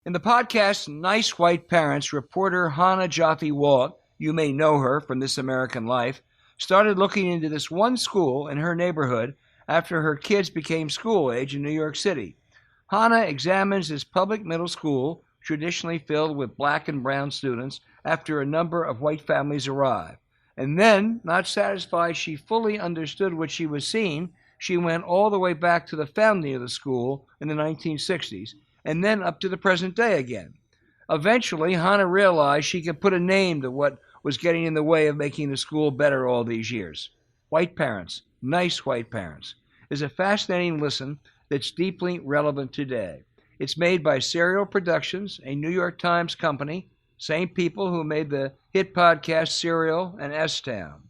In the podcast Nice White Parents, reporter Hannah Jaffe-Walt, you may know her from This American Life, started looking into this one school in her neighborhood after her kids became school age in New York City. Hannah examines this public middle school, traditionally filled with black and brown students, after a number of white families arrive. And then, not satisfied she fully understood what she was seeing, she went all the way back to the founding of the school in the 1960s, and then up to the present day again. Eventually, Hannah realized she could put a name to what was getting in the way of making the school better all these years. White Parents, Nice White Parents, is a fascinating listen that's deeply relevant today. It's made by Serial Productions, a New York Times company, same people who made the hit podcast Serial and S-Town.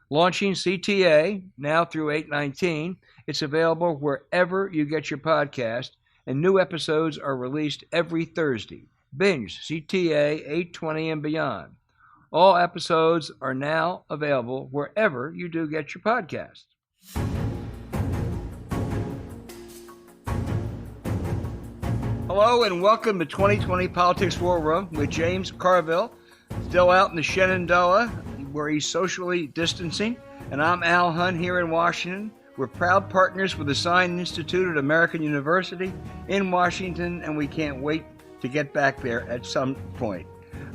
Launching CTA, now through 8/19, it's available wherever you get your podcast, and new episodes are released every Thursday. Binge CTA 820 and beyond. All episodes are now available wherever you do get your podcast. Hello and welcome to 2020 Politics War Room with James Carville, still out in the Shenandoah where he's socially distancing, and I'm Al Hunt here in Washington. We're proud partners with the Sign Institute at American University in Washington, and we can't wait to get back there at some point.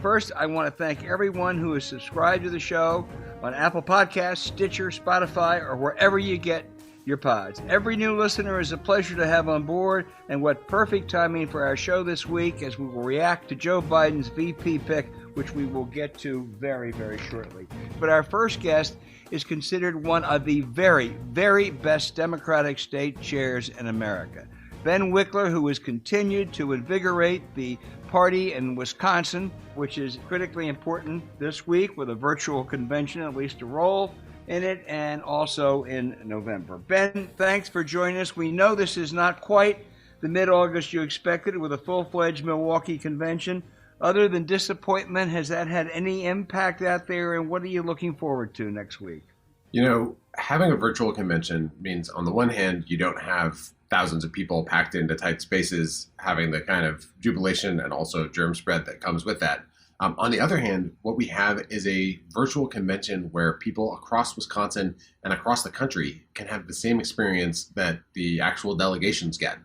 First, I want to thank everyone who has subscribed to the show on Apple Podcasts, Stitcher, Spotify, or wherever you get your pods. Every new listener is a pleasure to have on board, and what perfect timing for our show this week as we will react to Joe Biden's VP pick, which we will get to very, very shortly. But our first guest is considered one of the very, very best Democratic state chairs in America. Ben Wikler, who has continued to invigorate the party in Wisconsin, which is critically important this week with a virtual convention, at least a role in it, and also in November. Ben, thanks for joining us. We know this is not quite the mid-August you expected with a full-fledged Milwaukee convention. Other than disappointment, has that had any impact out there, and what are you looking forward to next week? You know, having a virtual convention means, on the one hand, you don't have thousands of people packed into tight spaces, having the kind of jubilation and also germ spread that comes with that. On the other hand, what we have is a virtual convention where people across Wisconsin and across the country can have the same experience that the actual delegations get.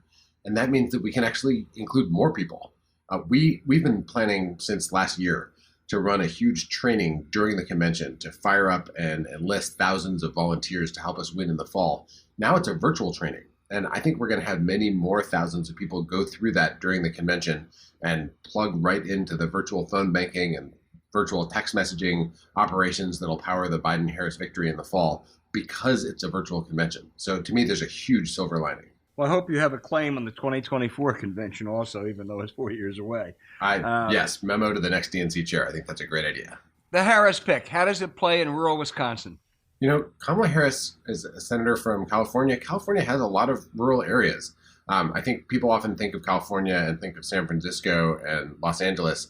And that means that we can actually include more people. We've been planning since last year to run a huge training during the convention to fire up and enlist thousands of volunteers to help us win in the fall. Now it's a virtual training. And I think we're going to have many more thousands of people go through that during the convention and plug right into the virtual phone banking and virtual text messaging operations that'll power the Biden-Harris victory in the fall because it's a virtual convention. So to me, there's a huge silver lining. Well, I hope you have a claim on the 2024 convention also, even though it's 4 years away. Yes, memo to the next DNC chair. I think that's a great idea. The Harris pick, how does it play in rural Wisconsin? You know, Kamala Harris is a senator from California. California has a lot of rural areas. I think people often think of California and think of San Francisco and Los Angeles.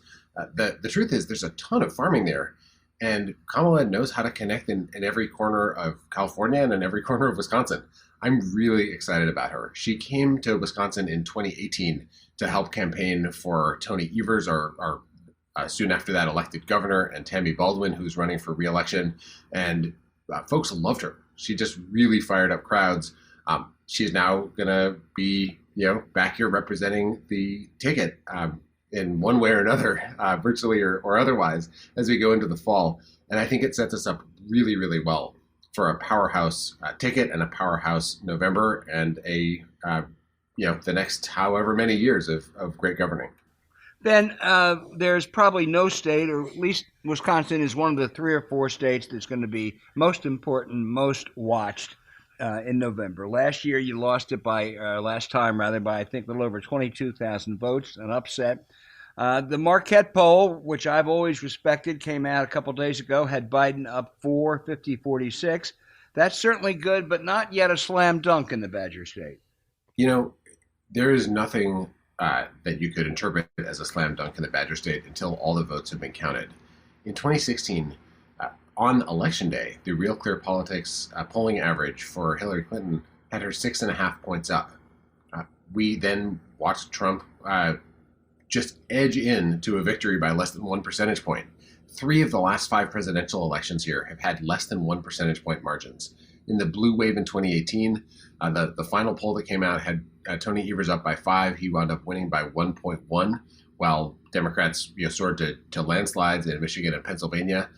The truth is there's a ton of farming there. And Kamala knows how to connect in every corner of California and in every corner of Wisconsin. I'm really excited about her. She came to Wisconsin in 2018 to help campaign for Tony Evers, our soon after that elected governor, and Tammy Baldwin, who's running for re-election. And folks loved her. She just really fired up crowds. She's now going to be, back here representing the ticket in one way or another, virtually or otherwise, as we go into the fall. And I think it sets us up really, really well for a powerhouse ticket and a powerhouse November and the next however many years of great governing. Then there's probably no state, or at least Wisconsin is one of the 3 or 4 states that's going to be most important, most watched in November. Last year, you lost it by I think a little over 22,000 votes, an upset. The Marquette poll, which I've always respected, came out a couple days ago, had Biden up 50-46. That's certainly good, but not yet a slam dunk in the Badger State. You know, there is nothing that you could interpret as a slam dunk in the Badger State until all the votes have been counted. In 2016, on Election Day, the Real Clear Politics polling average for Hillary Clinton had her 6.5 points up. We then watched Trump just edge in to a victory by less than 1 percentage point. 3 of the last 5 presidential elections here have had less than 1 percentage point margins. In the blue wave in 2018, the final poll that came out had Tony Evers up by 5. He wound up winning by 1.1, while Democrats soared to landslides in Michigan and Pennsylvania.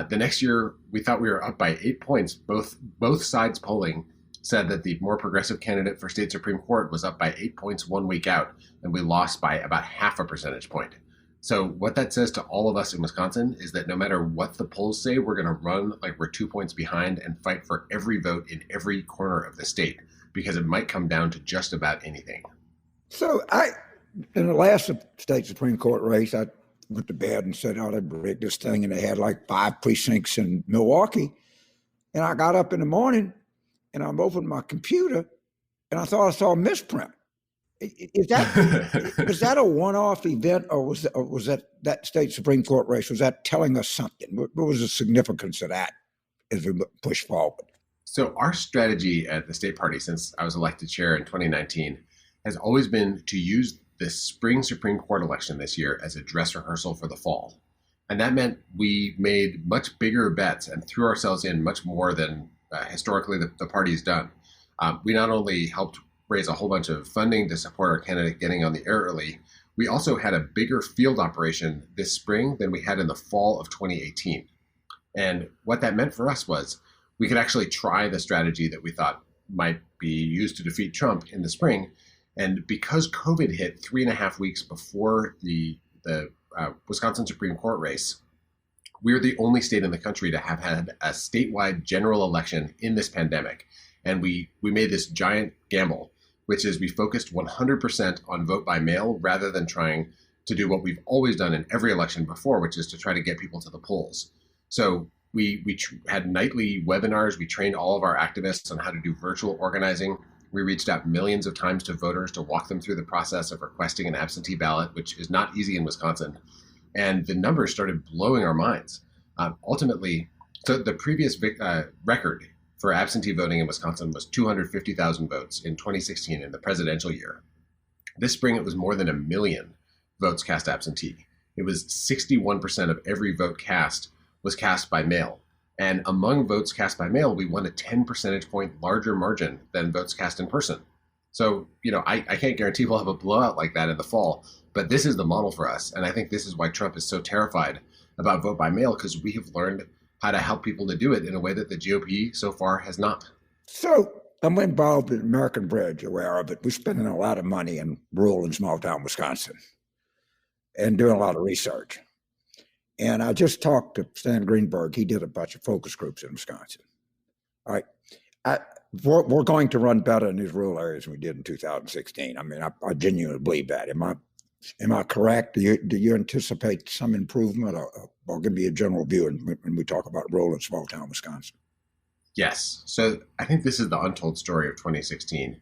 The next year, we thought we were up by 8 points. Both sides polling said that the more progressive candidate for state Supreme Court was up by 8 points 1 week out, and we lost by about half a percentage point. So what that says to all of us in Wisconsin is that no matter what the polls say, we're going to run like we're 2 points behind and fight for every vote in every corner of the state, because it might come down to just about anything. So in the last state Supreme Court race, I went to bed and said, oh, they rigged this thing, and they had like 5 precincts in Milwaukee. And I got up in the morning and I opened my computer and I thought I saw a misprint. Is that a one-off event, or was that state Supreme Court race? Was that telling us something? What was the significance of that as we push forward? So our strategy at the state party since I was elected chair in 2019 has always been to use the spring Supreme Court election this year as a dress rehearsal for the fall. And that meant we made much bigger bets and threw ourselves in much more than historically the party's done. We not only helped raise a whole bunch of funding to support our candidate getting on the air early, we also had a bigger field operation this spring than we had in the fall of 2018. And what that meant for us was we could actually try the strategy that we thought might be used to defeat Trump in the spring. And because COVID hit 3.5 weeks before the Wisconsin Supreme Court race, we're the only state in the country to have had a statewide general election in this pandemic. And we made this giant gamble, which is we focused 100% on vote by mail rather than trying to do what we've always done in every election before, which is to try to get people to the polls. So we had nightly webinars. We trained all of our activists on how to do virtual organizing. We reached out millions of times to voters to walk them through the process of requesting an absentee ballot, which is not easy in Wisconsin. And the numbers started blowing our minds. Ultimately, so the previous record for absentee voting in Wisconsin was 250,000 votes in 2016 in the presidential year. This spring, it was more than 1 million votes cast absentee. It was 61% of every vote cast was cast by mail. And among votes cast by mail, we won a 10 percentage point larger margin than votes cast in person. So, I can't guarantee we'll have a blowout like that in the fall, but this is the model for us. And I think this is why Trump is so terrified about vote by mail, because we have learned how to help people to do it in a way that the GOP so far has not. So I'm involved in American Bridge, aware of it. We're spending a lot of money in rural and small town Wisconsin and doing a lot of research. And I just talked to Stan Greenberg. He did a bunch of focus groups in Wisconsin. All right. We're going to run better in these rural areas than we did in 2016. I mean, I genuinely believe that. Am I correct? Do you anticipate some improvement, or give me a general view when we talk about rural and small town Wisconsin? Yes. So I think this is the untold story of 2016.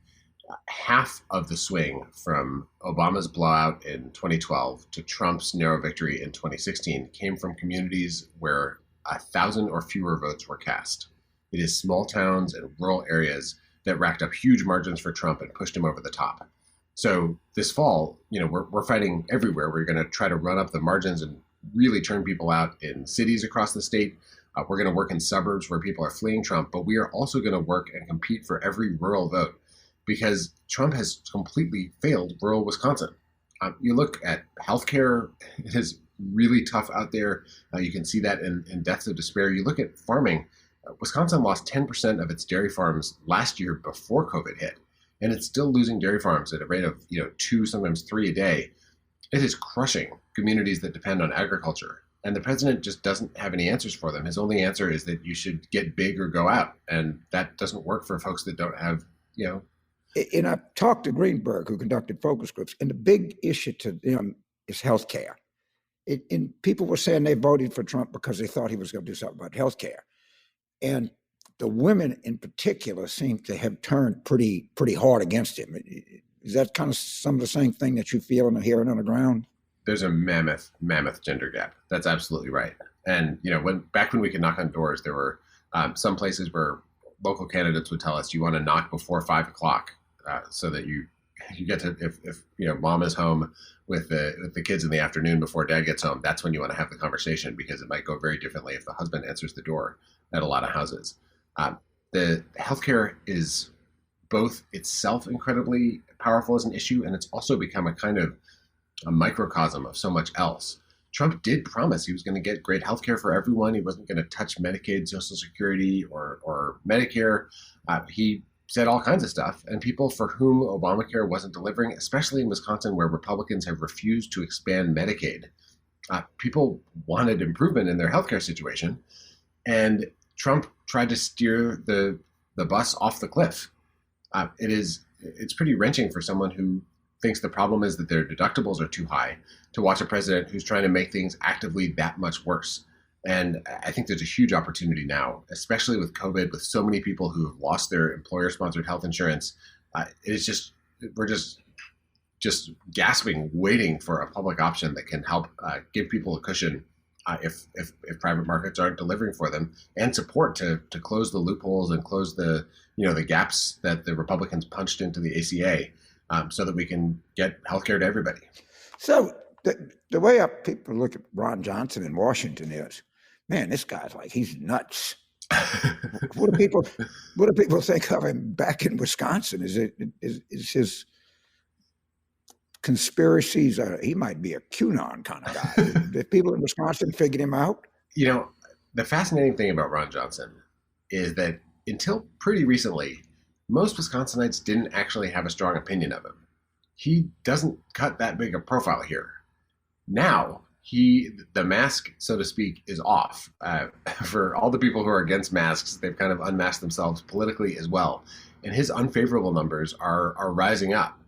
Half of the swing from Obama's blowout in 2012 to Trump's narrow victory in 2016 came from communities where 1,000 or fewer votes were cast. It is small towns and rural areas that racked up huge margins for Trump and pushed him over the top. So this fall, we're fighting everywhere. We're going to try to run up the margins and really turn people out in cities across the state. We're going to work in suburbs where people are fleeing Trump, but we are also going to work and compete for every rural vote, because Trump has completely failed rural Wisconsin. You look at healthcare, it is really tough out there. You can see that in deaths of despair. You look at farming, Wisconsin lost 10% of its dairy farms last year before COVID hit. And it's still losing dairy farms at a rate of 2, sometimes 3 a day. It is crushing communities that depend on agriculture. And the president just doesn't have any answers for them. His only answer is that you should get big or go out. And that doesn't work for folks that don't have, And I talked to Greenberg, who conducted focus groups, and the big issue to them is health care. And people were saying they voted for Trump because they thought he was going to do something about health care. And the women in particular seem to have turned pretty hard against him. Is that kind of some of the same thing that you feel and are hearing on the ground? There's a mammoth gender gap. That's absolutely right. And back when we could knock on doors, there were some places where local candidates would tell us, you want to knock before 5 o'clock so that you you get to, if mom is home with the kids in the afternoon before dad gets home, that's when you want to have the conversation, because it might go very differently if the husband answers the door at a lot of houses. The healthcare is both itself incredibly powerful as an issue, and it's also become a kind of a microcosm of so much else. Trump did promise he was going to get great healthcare for everyone. He wasn't going to touch Medicaid, Social Security, or Medicare. He said all kinds of stuff, and people for whom Obamacare wasn't delivering, especially in Wisconsin, where Republicans have refused to expand Medicaid, people wanted improvement in their healthcare situation, and Trump tried to steer the bus off the cliff. It's pretty wrenching for someone who thinks the problem is that their deductibles are too high to watch a president who's trying to make things actively that much worse. And I think there's a huge opportunity now, especially with COVID, with so many people who have lost their employer-sponsored health insurance. We're just gasping, waiting for a public option that can help give people a cushion if private markets aren't delivering for them, and support to close the loopholes and close the gaps that the Republicans punched into the ACA, so that we can get healthcare to everybody. So the way people look at Ron Johnson in Washington is, man, this guy's like, he's nuts. What do people think of him back in Wisconsin? Is his conspiracies? He might be a QAnon kind of guy. The people in Wisconsin figured him out. The fascinating thing about Ron Johnson is that until pretty recently, most Wisconsinites didn't actually have a strong opinion of him. He doesn't cut that big a profile here. Now, the mask, so to speak, is off. For all the people who are against masks, they've kind of unmasked themselves politically as well. And his unfavorable numbers are rising up.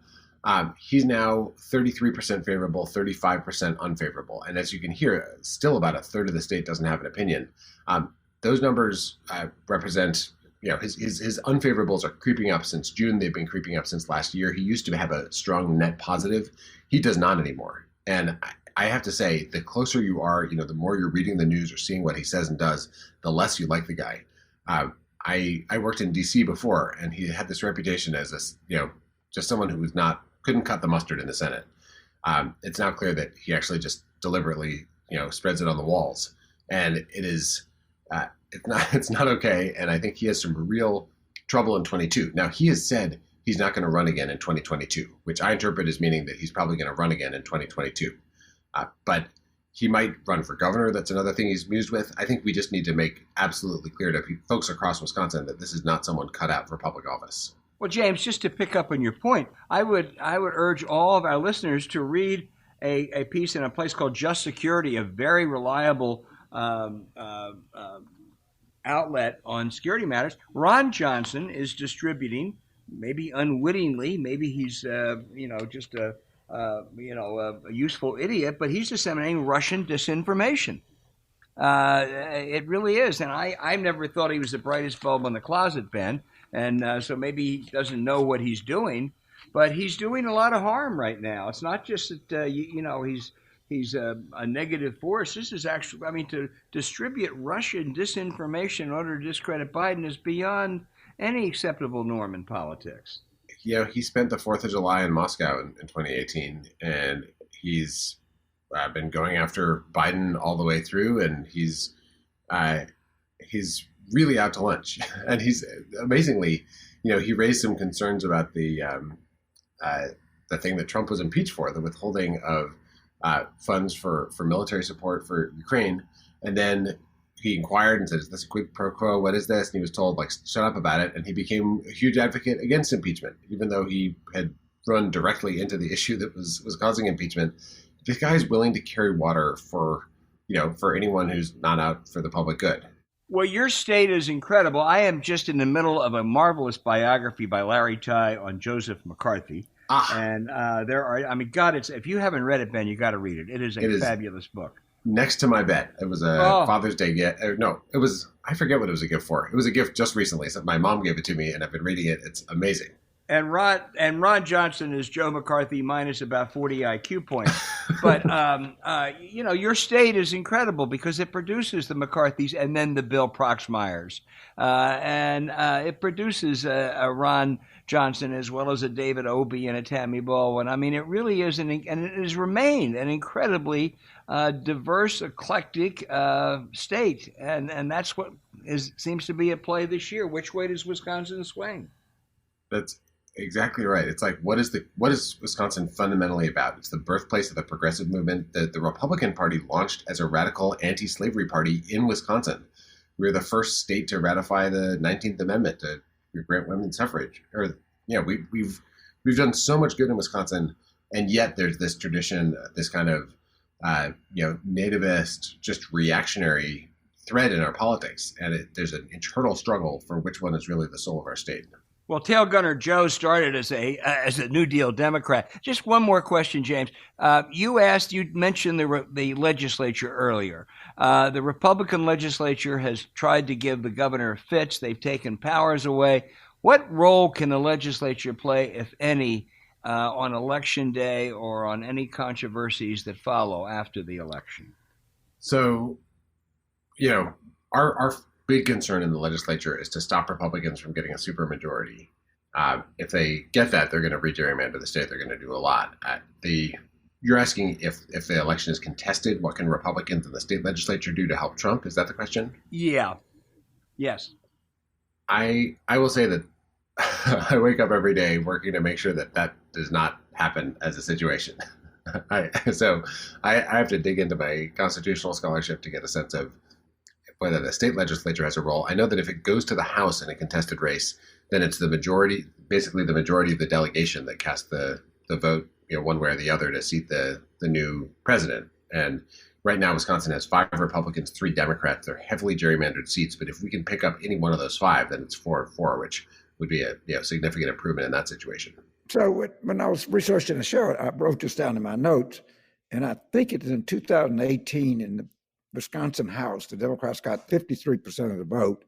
He's now 33% favorable, 35% unfavorable. And as you can hear, still about a third of the state doesn't have an opinion. Those numbers represent, his unfavorables are creeping up since June. They've been creeping up since last year. He used to have a strong net positive. He does not anymore. And I have to say, the closer you are, the more you're reading the news or seeing what he says and does, the less you like the guy. I worked in D.C. before, and he had this reputation as just someone who couldn't cut the mustard in the Senate. It's now clear that he actually just deliberately, spreads it on the walls, and it's not okay. And I think he has some real trouble in 22. Now, he has said he's not going to run again in 2022, which I interpret as meaning that he's probably going to run again in 2022. But he might run for governor. That's another thing he's mused with. I think we just need to make absolutely clear to folks across Wisconsin that this is not someone cut out for public office. Well, James, just to pick up on your point, I would urge all of our listeners to read a piece in a place called Just Security, a very reliable outlet on security matters. Ron Johnson is distributing, maybe unwittingly, maybe he's just a useful idiot, but he's disseminating Russian disinformation. It really is, and I never thought he was the brightest bulb in the closet, Ben. And so maybe he doesn't know what he's doing, but he's doing a lot of harm right now. It's not just that he's a negative force. This is actually, to distribute Russian disinformation in order to discredit Biden is beyond any acceptable norm in politics. He spent the 4th of July in Moscow in 2018, and he's been going after Biden all the way through, and he's really out to lunch. And he's amazingly, he raised some concerns about the thing that Trump was impeached for, the withholding of funds for military support for Ukraine. And then he inquired and said, "Is this a quid pro quo? What is this?" And he was told, shut up about it. And he became a huge advocate against impeachment, even though he had run directly into the issue that was causing impeachment. This guy's willing to carry water for anyone who's not out for the public good. Well, your state is incredible. I am just in the middle of a marvelous biography by Larry Tye on Joseph McCarthy. And if you haven't read it, Ben, you got to read it. It is a fabulous book. Next to my bed. It was a Father's Day gift. No, it was, I forget what it was a gift for. It was a gift just recently. So my mom gave it to me, and I've been reading it. It's amazing. And Ron Johnson is Joe McCarthy minus about 40 IQ points. But your state is incredible because it produces the McCarthys and then the Bill Proxmires, and it produces a Ron Johnson as well as a David Obey and a Tammy Baldwin. I mean, it really is and it has remained an incredibly diverse, eclectic state, and that's what seems to be at play this year. Which way does Wisconsin swing? That's exactly right. It's like, what is Wisconsin fundamentally about? It's the birthplace of the progressive movement that the Republican Party launched as a radical anti-slavery party in Wisconsin. We were the first state to ratify the 19th Amendment to grant women suffrage. We've done so much good in Wisconsin, and yet there's this tradition, this kind of nativist, just reactionary thread in our politics, and there's an internal struggle for which one is really the soul of our state. Well, Tail Gunner Joe started as a New Deal Democrat. Just one more question, James. You mentioned the legislature earlier. The Republican legislature has tried to give the governor fits. They've taken powers away. What role can the legislature play, if any, on election day or on any controversies that follow after the election? So, our big concern in the legislature is to stop Republicans from getting a supermajority. If they get that, they're going to re-gerrymander the state. They're going to do a lot. You're asking if the election is contested, what can Republicans in the state legislature do to help Trump? Is that the question? Yeah. Yes. I will say that I wake up every day working to make sure that does not happen as a situation. So I have to dig into my constitutional scholarship to get a sense of whether the state legislature has a role. I know that if it goes to the House in a contested race, then it's the majority, basically the majority of the delegation that casts the vote, one way or the other to seat the new president. And right now, Wisconsin has 5 Republicans, 3 Democrats. They're heavily gerrymandered seats, but if we can pick up any one of those 5, then it's 4-4, which would be a significant improvement in that situation. So when I was researching the show, I wrote this down in my notes, and I think it's in 2018 in the Wisconsin House, the Democrats got 53% of the vote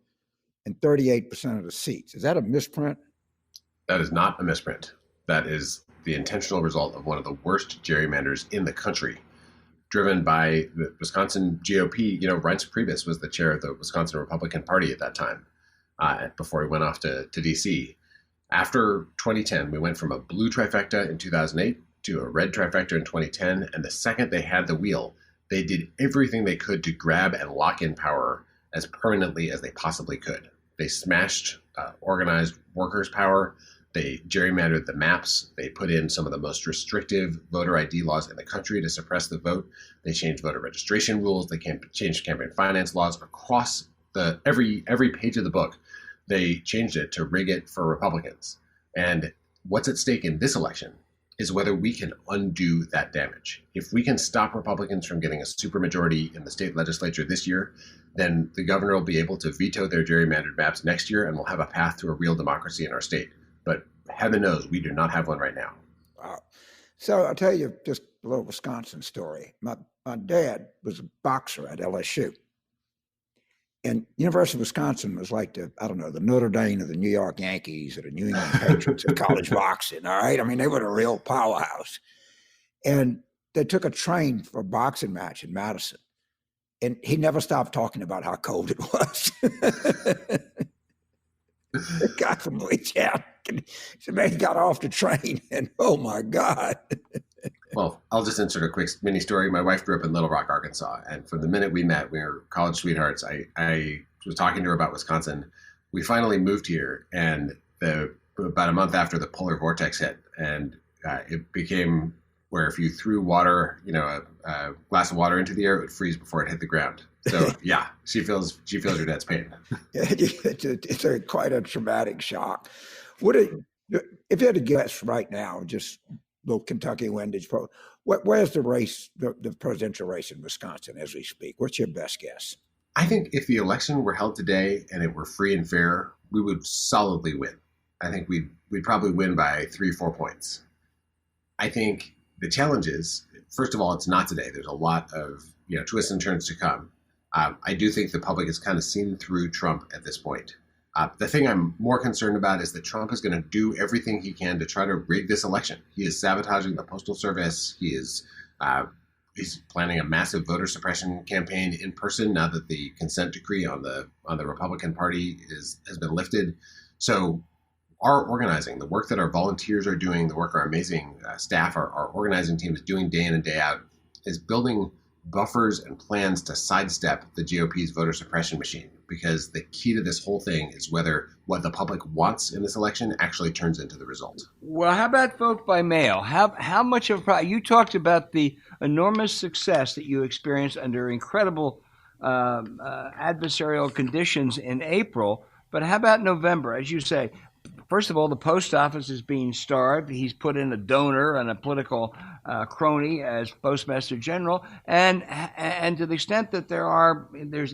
and 38% of the seats. Is that a misprint? That is not a misprint. That is the intentional result of one of the worst gerrymanders in the country, driven by the Wisconsin GOP. Reince Priebus was the chair of the Wisconsin Republican Party at that time, before he went off to D.C. After 2010, we went from a blue trifecta in 2008 to a red trifecta in 2010, and the second they had the wheel, they did everything they could to grab and lock in power as permanently as they possibly could. They smashed organized workers' power. They gerrymandered the maps. They put in some of the most restrictive voter ID laws in the country to suppress the vote. They changed voter registration rules. They changed campaign finance laws across every page of the book. They changed it to rig it for Republicans. And what's at stake in this election is whether we can undo that damage. If we can stop Republicans from getting a supermajority in the state legislature this year, then the governor will be able to veto their gerrymandered maps next year, and we'll have a path to a real democracy in our state. But heaven knows we do not have one right now. Wow. So I'll tell you just a little Wisconsin story. My dad was a boxer at LSU. And University of Wisconsin was like the Notre Dame of the New York Yankees or the New England Patriots of college boxing, all right? I mean, they were a real powerhouse. And they took a train for a boxing match in Madison. And he never stopped talking about how cold it was. The guy from Louisiana, so man, he got off the train and oh my God. Well, I'll just insert a quick mini story. My wife grew up in Little Rock, Arkansas. And from the minute we met, we were college sweethearts. I was talking to her about Wisconsin. We finally moved here, and about a month after the polar vortex hit, and it became where if you threw water, a glass of water into the air, it would freeze before it hit the ground. So yeah, she feels your dad's pain. It's quite a traumatic shock. If you had to guess right now, just little Kentucky windage, where's the race, the presidential race in Wisconsin as we speak? What's your best guess? I think if the election were held today and it were free and fair, we would solidly win. I think we'd probably win by 3-4 points. I think the challenge is, first of all, it's not today. There's a lot of twists and turns to come. I do think the public has kind of seen through Trump at this point. The thing I'm more concerned about is that Trump is going to do everything he can to try to rig this election. He is sabotaging the Postal Service. He's planning a massive voter suppression campaign in person now that the consent decree on the Republican Party has been lifted. So our organizing, the work that our volunteers are doing, the work our amazing staff, our organizing team is doing day in and day out, is building buffers and plans to sidestep the GOP's voter suppression machine. Because the key to this whole thing is whether what the public wants in this election actually turns into the result. Well, how about vote by mail? How much of you talked about the enormous success that you experienced under incredible adversarial conditions in April, but how about November? As you say, first of all, the post office is being starved. He's put in a donor and a political crony as Postmaster General, and to the extent that there's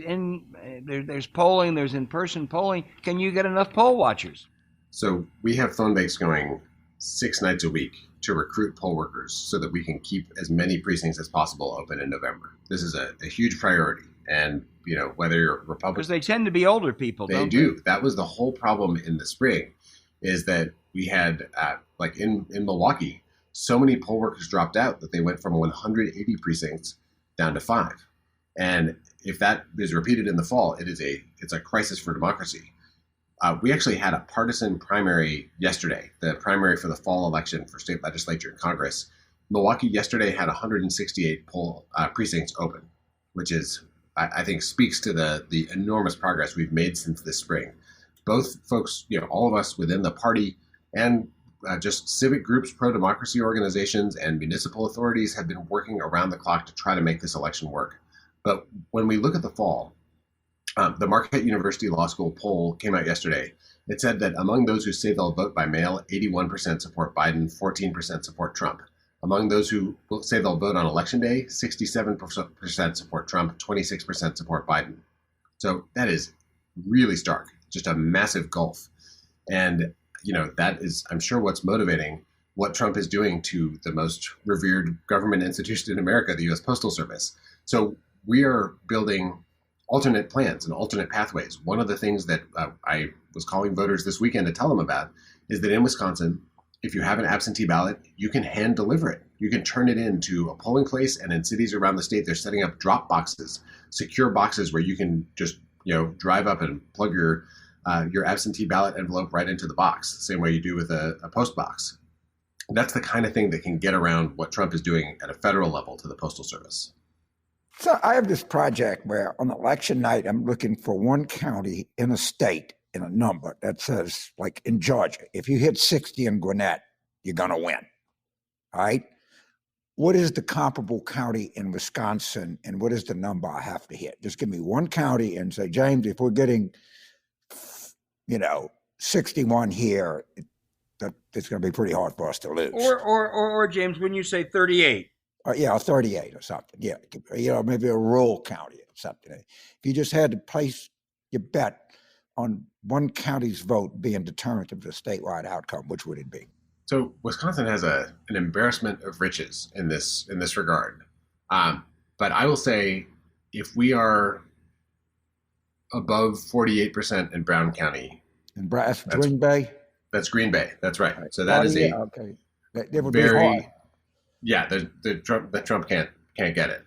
polling, there's in-person polling. Can you get enough poll watchers? So we have phone banks going 6 nights a week to recruit poll workers so that we can keep as many precincts as possible open in November. This is a huge priority, and whether you're Republican, because they tend to be older people. They do. That was the whole problem in the spring. Is that we had, like in Milwaukee, so many poll workers dropped out that they went from 180 precincts down to 5. And if that is repeated in the fall, it's a crisis for democracy. We actually had a partisan primary yesterday, the primary for the fall election for state legislature and Congress. Milwaukee yesterday had 168 poll precincts open, which is, I think, speaks to the enormous progress we've made since this spring. Both folks, all of us within the party and just civic groups, pro-democracy organizations, and municipal authorities have been working around the clock to try to make this election work. But when we look at the fall, the Marquette University Law School poll came out yesterday. It said that among those who say they'll vote by mail, 81% support Biden, 14% support Trump. Among those who say they'll vote on Election Day, 67% support Trump, 26% support Biden. So that is really stark. Just a massive gulf. And, that is, I'm sure, what's motivating what Trump is doing to the most revered government institution in America, the U.S. Postal Service. So we are building alternate plans and alternate pathways. One of the things that I was calling voters this weekend to tell them about is that in Wisconsin, if you have an absentee ballot, you can hand deliver it. You can turn it into a polling place, and in cities around the state, they're setting up drop boxes, secure boxes where you can just drive up and plug your absentee ballot envelope right into the box, the same way you do with a post box. That's the kind of thing that can get around what Trump is doing at a federal level to the Postal Service. So I have this project where on election night, I'm looking for one county in a state in a number that says, like in Georgia, if you hit 60 in Gwinnett, you're going to win. All right. What is the comparable county in Wisconsin, and what is the number I have to hit? Just give me one county and say, James, if we're getting 61 here, it's going to be pretty hard for us to lose. Or James, when you say 38. 38 or something. Yeah, maybe a rural county or something. If you just had to place your bet on one county's vote being determinative of the statewide outcome, which would it be? So Wisconsin has an embarrassment of riches in this regard. But I will say, if we are above 48% in Brown County. And that's Green Bay? That's Green Bay. That's right. So that is okay. That would be hard. Yeah, the Trump can't get it.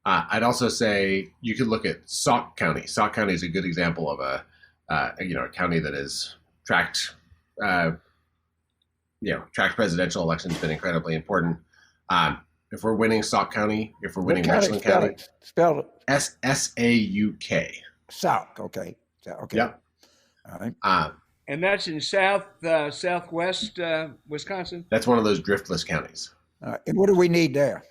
I'd also say you could look at Sauk County. Sauk County is a good example of a county that has tracked presidential elections, been incredibly important. If we're winning Sauk County, if we're winning Richland County, spell it. Sauk. Sauk. Okay. Okay. Yep. All right. And that's in southwest Wisconsin. That's one of those driftless counties. And what do we need there?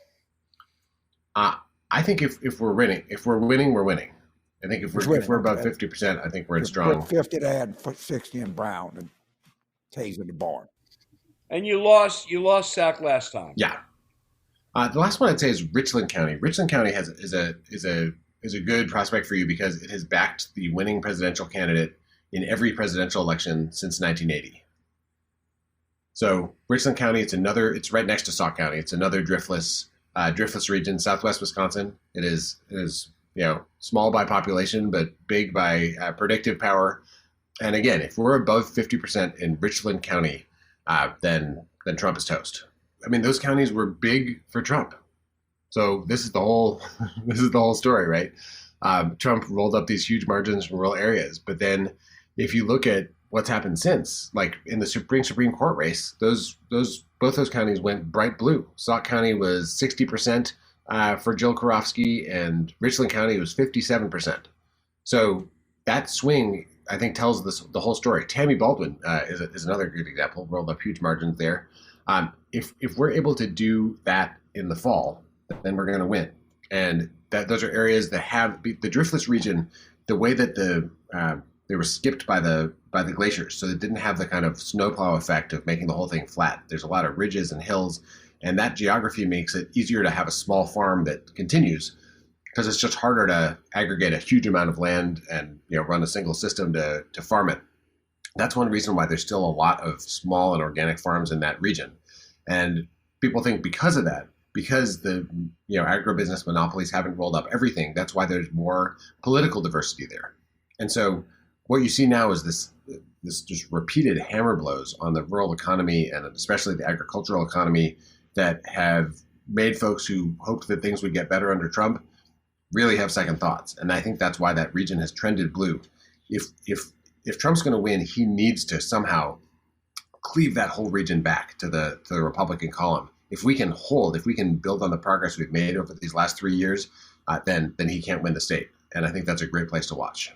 I think if we're winning, we're winning. I think if we're above 50%, I think we're in strong. 50 to add 60 in Brown and Tays in the barn. And you lost Sauk last time. Yeah. The last one I'd say is Richland County. Richland County is a good prospect for you because it has backed the winning presidential candidate in every presidential election since 1980. So Richland County, it's right next to Sauk County. It's another driftless region, southwest Wisconsin. It is small by population, but big by predictive power. And again, if we're above 50% in Richland County, then Trump is toast. I mean, those counties were big for Trump. So this is the whole story, right? Trump rolled up these huge margins from rural areas, but then if you look at what's happened since, like in the Supreme Court race, both those counties went bright blue. Sauk County was 60% for Jill Karofsky, and Richland County was 57%. So that swing, I think, tells the whole story. Tammy Baldwin is another good example. Rolled up huge margins there. If we're able to do that in the fall, then we're going to win. And those are areas that have the driftless region. The way that they were skipped by the glaciers, so it didn't have the kind of snowplow effect of making the whole thing flat. There's a lot of ridges and hills, and that geography makes it easier to have a small farm that continues, because it's just harder to aggregate a huge amount of land and run a single system to farm it. That's one reason why there's still a lot of small and organic farms in that region. And people think because of that, because the agribusiness monopolies haven't rolled up everything, that's why there's more political diversity there. And so what you see now is this just repeated hammer blows on the rural economy, and especially the agricultural economy, that have made folks who hoped that things would get better under Trump really have second thoughts. And I think that's why that region has trended blue. If Trump's going to win, he needs to somehow cleave that whole region back to the Republican column. If we can build on the progress we've made over these last 3 years, then he can't win the state. And I think that's a great place to watch.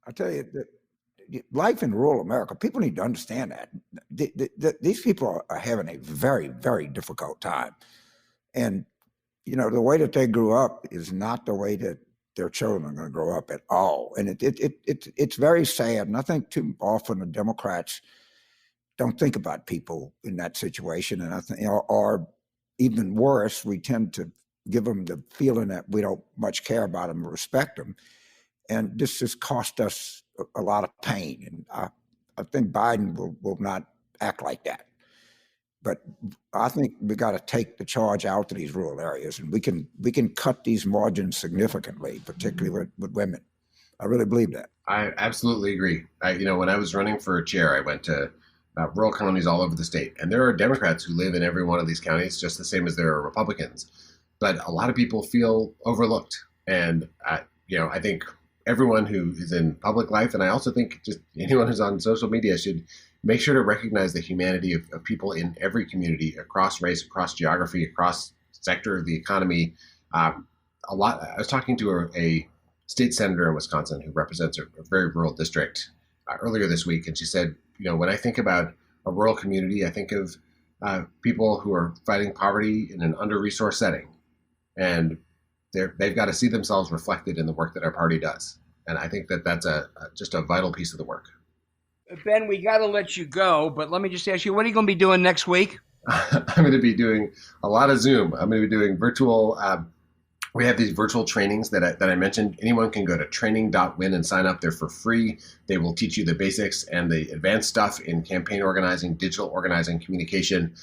I tell you, life in rural America, people need to understand that. These people are having a very, very difficult time. And, the way that they grew up is not the way that their children are going to grow up at all. And it's very sad. And I think too often the Democrats don't think about people in that situation. And I think, or even worse, we tend to give them the feeling that we don't much care about them or respect them. And this has cost us a lot of pain. And I think Biden will not act like that. But I think we got to take the charge out to these rural areas, and we can cut these margins significantly, particularly with women. I really believe that. I absolutely agree. When I was running for chair, I went to rural counties all over the state, and there are Democrats who live in every one of these counties, just the same as there are Republicans. But a lot of people feel overlooked, and I think everyone who is in public life, and I also think just anyone who's on social media, should make sure to recognize the humanity of people in every community, across race, across geography, across sector of the economy. I was talking to a state senator in Wisconsin who represents a very rural district earlier this week, and she said, when I think about a rural community, I think of people who are fighting poverty in an under-resourced setting, and they've got to see themselves reflected in the work that our party does. And I think that that's just a vital piece of the work. Ben, we got to let you go, but let me just ask you, what are you going to be doing next week? I'm going to be doing a lot of Zoom. I'm going to be doing virtual. We have these virtual trainings that I mentioned. Anyone can go to training.win and sign up. They're for free. They will teach you the basics and the advanced stuff in campaign organizing, digital organizing, communication.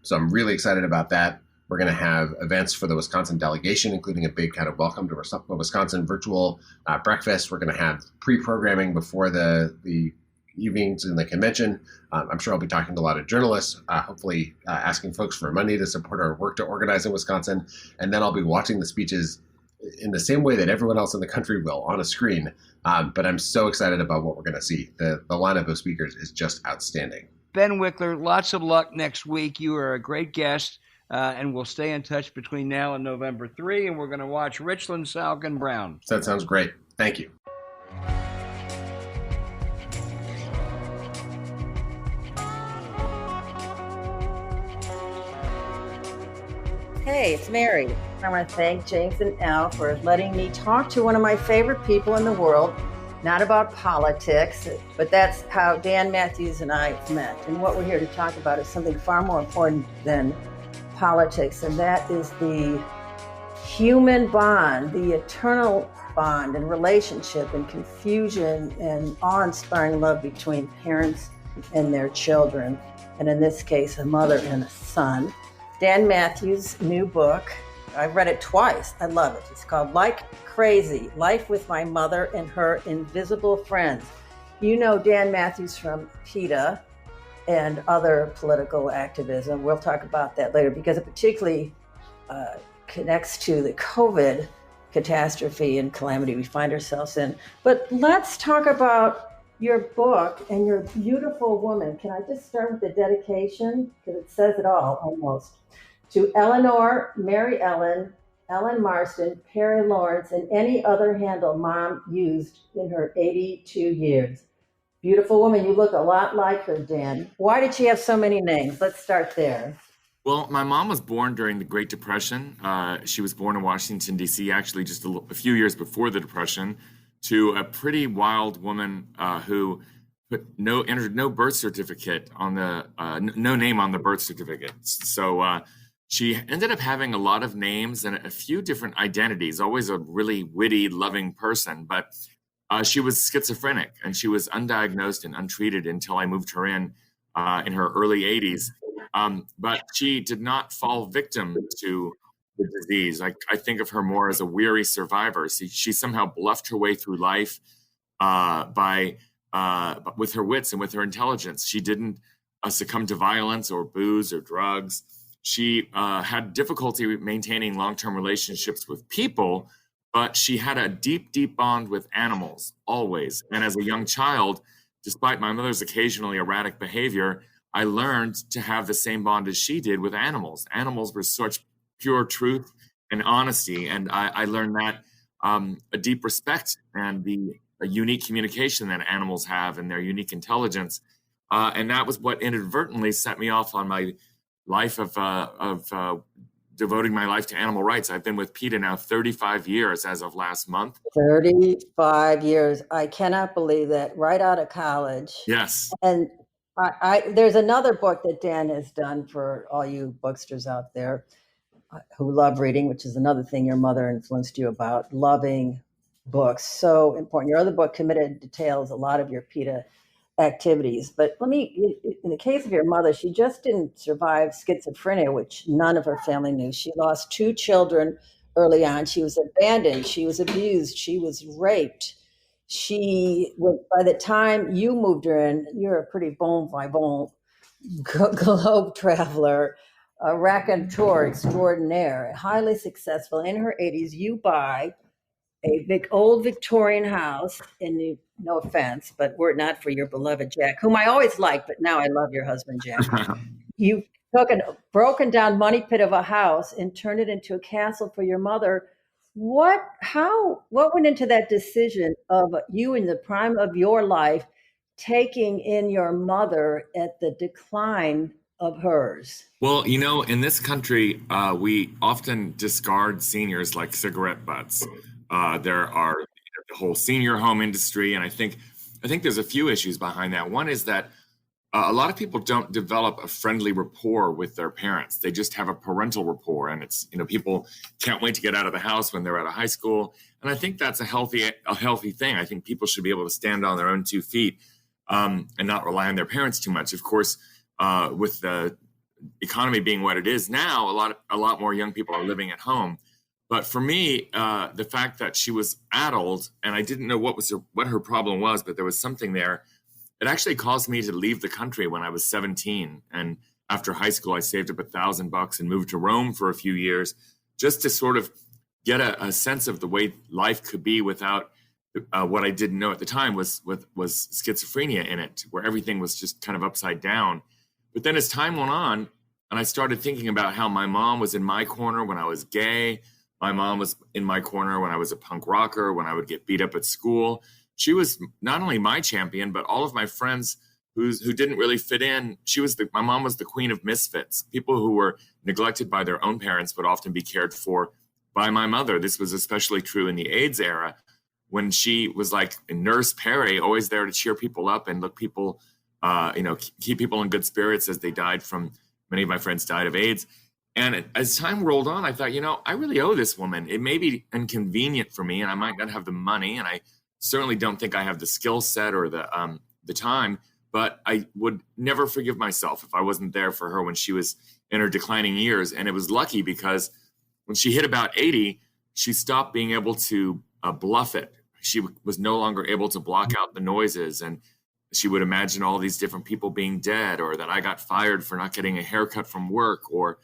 So I'm really excited about that. We're going to have events for the Wisconsin delegation, including a big kind of welcome to Wisconsin virtual breakfast. We're going to have pre-programming before the evenings in the convention. I'm sure I'll be talking to a lot of journalists, hopefully asking folks for money to support our work to organize in Wisconsin. And then I'll be watching the speeches in the same way that everyone else in the country will, on a screen. But I'm so excited about what we're going to see. The lineup of speakers is just outstanding. Ben Wikler, lots of luck next week. You are a great guest, and we'll stay in touch between now and November 3, and we're going to watch Richland, Sauk, and Brown. That sounds great. Thank you. Hey, it's Mary. I want to thank James and Al for letting me talk to one of my favorite people in the world, not about politics, but that's how Dan Mathews and I met. And what we're here to talk about is something far more important than politics, and that is the human bond, the eternal bond and relationship and confusion and awe-inspiring love between parents and their children, and in this case, a mother and a son. Dan Mathews' new book, I've read it twice. I love it. It's called Like Crazy, Life with My Mother and Her Invisible Friends. you know Dan Mathews from PETA and other political activism. We'll talk about that later because it particularly connects to the COVID catastrophe and calamity we find ourselves in. But let's talk about your book and your beautiful woman. Can I just start with the dedication? Because it says it all almost. To Eleanor, Mary Ellen, Ellen Marston, Perry Lawrence, and any other handle Mom used in her 82 years. Beautiful woman. You look a lot like her, Dan. Why did she have so many names? Let's start there. Well, my mom was born during the Great Depression. She was born in Washington, D.C., actually just a few years before the Depression, to a pretty wild woman who entered no birth certificate on the no name on the birth certificate. So she ended up having a lot of names and a few different identities. Always a really witty, loving person, but she was schizophrenic and she was undiagnosed and untreated until I moved her in her early 80s. But she did not fall victim to the disease. I think of her more as a weary survivor. She somehow bluffed her way through life with her wits and with her intelligence. She didn't succumb to violence or booze or drugs. She had difficulty maintaining long-term relationships with people, but she had a deep, deep bond with animals, always. And as a young child, despite my mother's occasionally erratic behavior, I learned to have the same bond as she did with animals. Animals were such pure truth and honesty. And I learned that a deep respect and a unique communication that animals have and their unique intelligence. And that was what inadvertently set me off on my life of devoting my life to animal rights. I've been with PETA now 35 years as of last month. 35 years. I cannot believe that. Right out of college. Yes. And there's another book that Dan has done for all you booksters out there who love reading, which is another thing your mother influenced you about, loving books. So important. Your other book, Committed, details a lot of your PETA activities. But in the case of your mother, she just didn't survive schizophrenia, which none of her family knew. She lost 2 children early on. She was abandoned. She was abused. She was raped. By the time you moved her in, you're a pretty bon vivant globe traveler, a raconteur extraordinaire, highly successful. In her 80s, you buy a big old Victorian house no offense, but were it not for your beloved Jack, whom I always liked, but now I love your husband, Jack. You took a broken down money pit of a house and turned it into a castle for your mother. What went into that decision of you in the prime of your life taking in your mother at the decline of hers? Well, in this country, we often discard seniors like cigarette butts. There are the whole senior home industry, and I think there's a few issues behind that. One is that a lot of people don't develop a friendly rapport with their parents. They just have a parental rapport, and it's people can't wait to get out of the house when they're out of high school. And I think that's a healthy thing. I think people should be able to stand on their own 2 feet and not rely on their parents too much. Of course, with the economy being what it is now, a lot more young people are living at home. But for me, the fact that she was addled and I didn't know what her problem was, but there was something there. It actually caused me to leave the country when I was 17. And after high school, I saved up $1,000 and moved to Rome for a few years just to sort of get a sense of the way life could be without what I didn't know at the time was schizophrenia in it, where everything was just kind of upside down. But then as time went on, and I started thinking about how my mom was in my corner when I was gay, my mom was in my corner when I was a punk rocker, when I would get beat up at school. She was not only my champion, but all of my friends who didn't really fit in. My mom was the queen of misfits, people who were neglected by their own parents, would often be cared for by my mother. This was especially true in the AIDS era, when she was like Nurse Perry, always there to cheer people up and look people, keep people in good spirits as they died many of my friends died of AIDS. And as time rolled on, I thought, I really owe this woman. It may be inconvenient for me and I might not have the money, and I certainly don't think I have the skill set or the time, but I would never forgive myself if I wasn't there for her when she was in her declining years. And it was lucky because when she hit about 80, she stopped being able to bluff it. She was no longer able to block out the noises, and she would imagine all these different people being dead, or that I got fired for not getting a haircut from work, or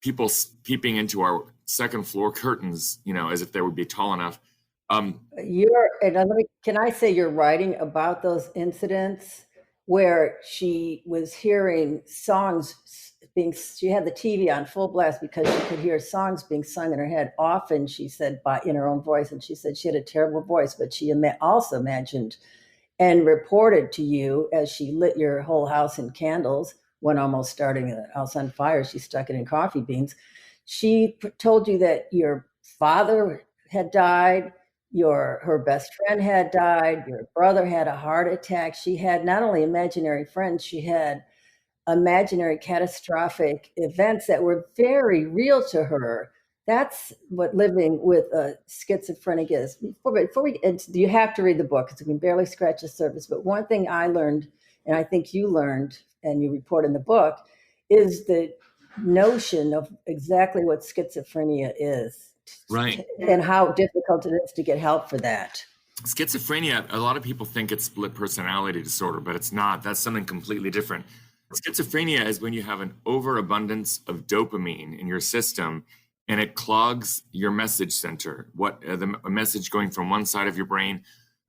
people peeping into our second floor curtains, as if they would be tall enough. Can I say you're writing about those incidents where she was hearing songs she had the TV on full blast because she could hear songs being sung in her head. Often, she said, in her own voice, and she said she had a terrible voice, but she also imagined and reported to you as she lit your whole house in candles when almost starting the house on fire. She stuck it in coffee beans. She told you that your father had died, her best friend had died, your brother had a heart attack. She had not only imaginary friends, she had imaginary catastrophic events that were very real to her. That's what living with a schizophrenic is. You have to read the book because we can barely scratch the surface. But one thing I learned, and I think you learned, and you report in the book, is the notion of exactly what schizophrenia is. Right. And how difficult it is to get help for that. Schizophrenia, a lot of people think it's split personality disorder, but it's not. That's something completely different. Schizophrenia is when you have an overabundance of dopamine in your system, and it clogs your message center. A message going from one side of your brain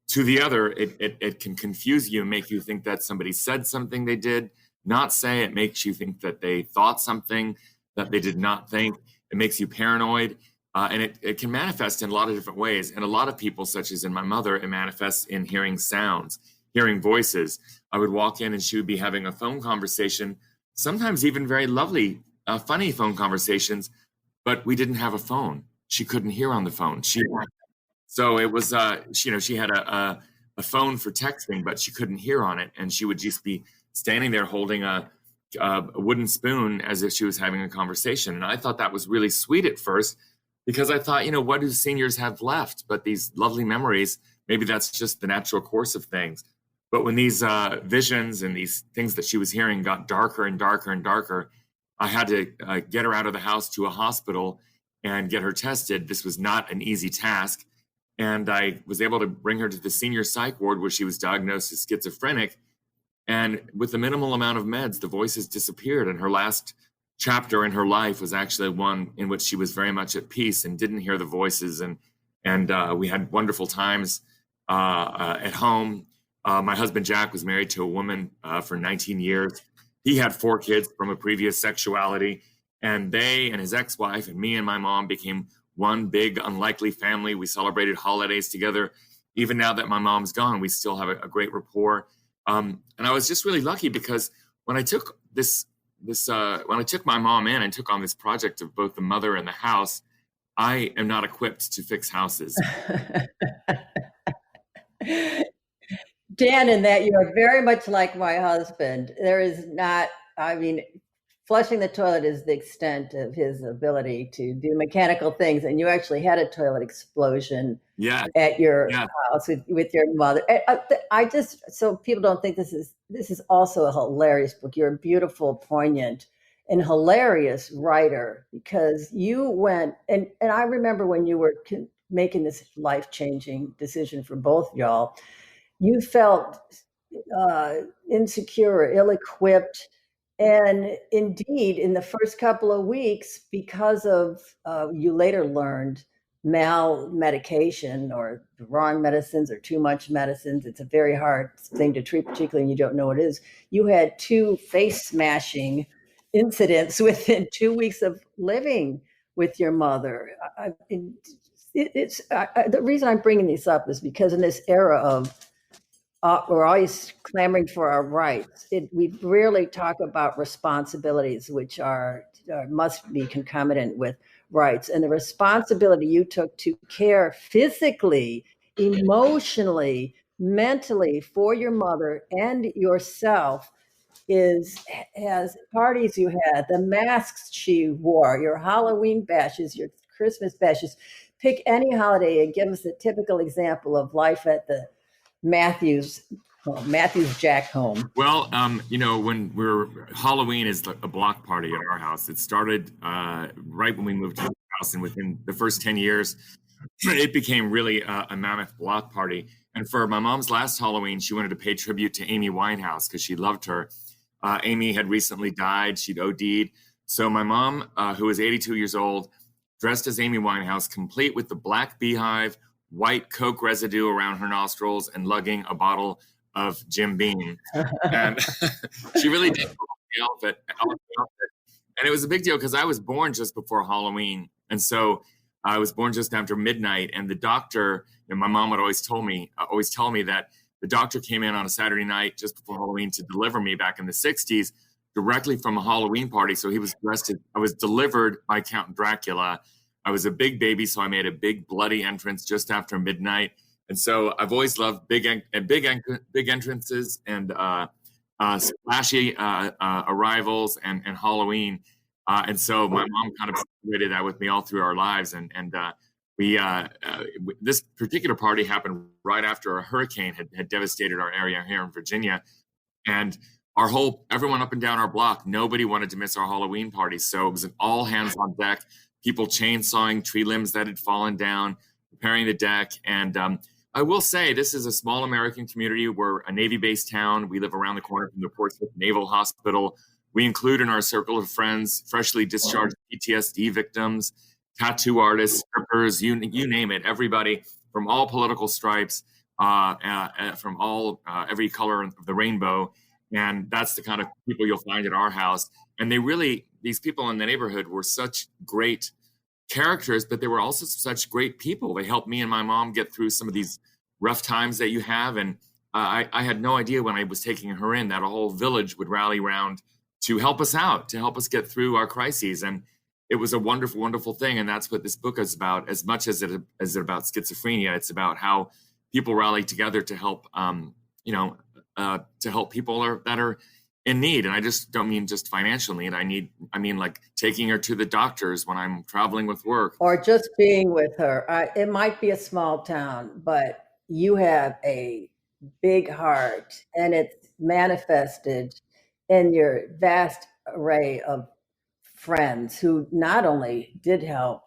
to the other, it can confuse you and make you think that somebody said something they did not say. It makes you think that they thought something that they did not think. It makes you paranoid. And it can manifest in a lot of different ways. And a lot of people, such as in my mother, it manifests in hearing sounds, hearing voices. I would walk in and she would be having a phone conversation, sometimes even very lovely, funny phone conversations, but we didn't have a phone. She couldn't hear on the phone. So it was, she had a phone for texting, but she couldn't hear on it. And she would just be standing there holding a wooden spoon as if she was having a conversation. And I thought that was really sweet at first, because I thought, what do seniors have left but these lovely memories? Maybe that's just the natural course of things. But when these visions and these things that she was hearing got darker and darker and darker, I had to get her out of the house to a hospital and get her tested. This was not an easy task. And I was able to bring her to the senior psych ward where she was diagnosed as schizophrenic. And with a minimal amount of meds, the voices disappeared. And her last chapter in her life was actually one in which she was very much at peace and didn't hear the voices. And we had wonderful times at home. My husband, Jack, was married to a woman for 19 years. He had 4 kids from a previous sexuality, and they and his ex-wife and me and my mom became one big unlikely family. We celebrated holidays together. Even now that my mom's gone, we still have a great rapport. And I was just really lucky because when I took when I took my mom in and took on this project of both the mother and the house, I am not equipped to fix houses. Dan, in that you are very much like my husband. There is not, flushing the toilet is the extent of his ability to do mechanical things. And you actually had a toilet explosion at your house with your mother. So people don't think this is also a hilarious book. You're a beautiful, poignant, and hilarious writer because you went, and I remember when you were making this life-changing decision for both y'all, you felt insecure, ill-equipped. And indeed, in the first couple of weeks, because of, you later learned, medication or the wrong medicines or too much medicines, it's a very hard thing to treat, particularly when you don't know what it is. You had 2 face-smashing incidents within 2 weeks of living with your mother. The reason I'm bringing these up is because in this era of we're always clamoring for our rights. We rarely talk about responsibilities, which must be concomitant with rights. And the responsibility you took to care physically, emotionally, mentally for your mother and yourself has parties you had, the masks she wore, your Halloween bashes, your Christmas bashes. Pick any holiday and give us a typical example of life at the Mathews Jack home. Well, when Halloween is a block party at our house. It started right when we moved to the house, and within the first 10 years, it became really a mammoth block party. And for my mom's last Halloween, she wanted to pay tribute to Amy Winehouse because she loved her. Amy had recently died. She'd OD'd. So my mom, who was 82 years old, dressed as Amy Winehouse, complete with the black beehive, white Coke residue around her nostrils, and lugging a bottle of Jim Beam. And she really did the outfit. And it was a big deal because I was born just before Halloween. And so I was born just after midnight. And the doctor, and my mom would always tell me that the doctor came in on a Saturday night just before Halloween to deliver me back in the 60s directly from a Halloween party. So he was arrested. I was delivered by Count Dracula. I was a big baby, so I made a big bloody entrance just after midnight. And so I've always loved big entrances and splashy arrivals and Halloween. And so my mom kind of celebrated that with me all through our lives. And this particular party happened right after a hurricane had devastated our area here in Virginia. And everyone up and down our block, nobody wanted to miss our Halloween party. So it was an all hands on deck, people chainsawing tree limbs that had fallen down, preparing the deck. And I will say, this is a small American community. We're a Navy-based town. We live around the corner from the Portsmouth Naval Hospital. We include in our circle of friends freshly discharged PTSD victims, tattoo artists, strippers, you name it. Everybody from all political stripes, from all every color of the rainbow. And that's the kind of people you'll find at our house. And these people in the neighborhood were such great characters, but they were also such great people. They helped me and my mom get through some of these rough times that you have. And I had no idea when I was taking her in that a whole village would rally around to help us out, to help us get through our crises. And it was a wonderful, wonderful thing. And that's what this book is about. As much as it about schizophrenia, it's about how people rally together to help, to help people that are in need. And I just don't mean just financial need. I mean like taking her to the doctors when I'm traveling with work. Or just being with her. It might be a small town, but you have a big heart, and it's manifested in your vast array of friends who not only did help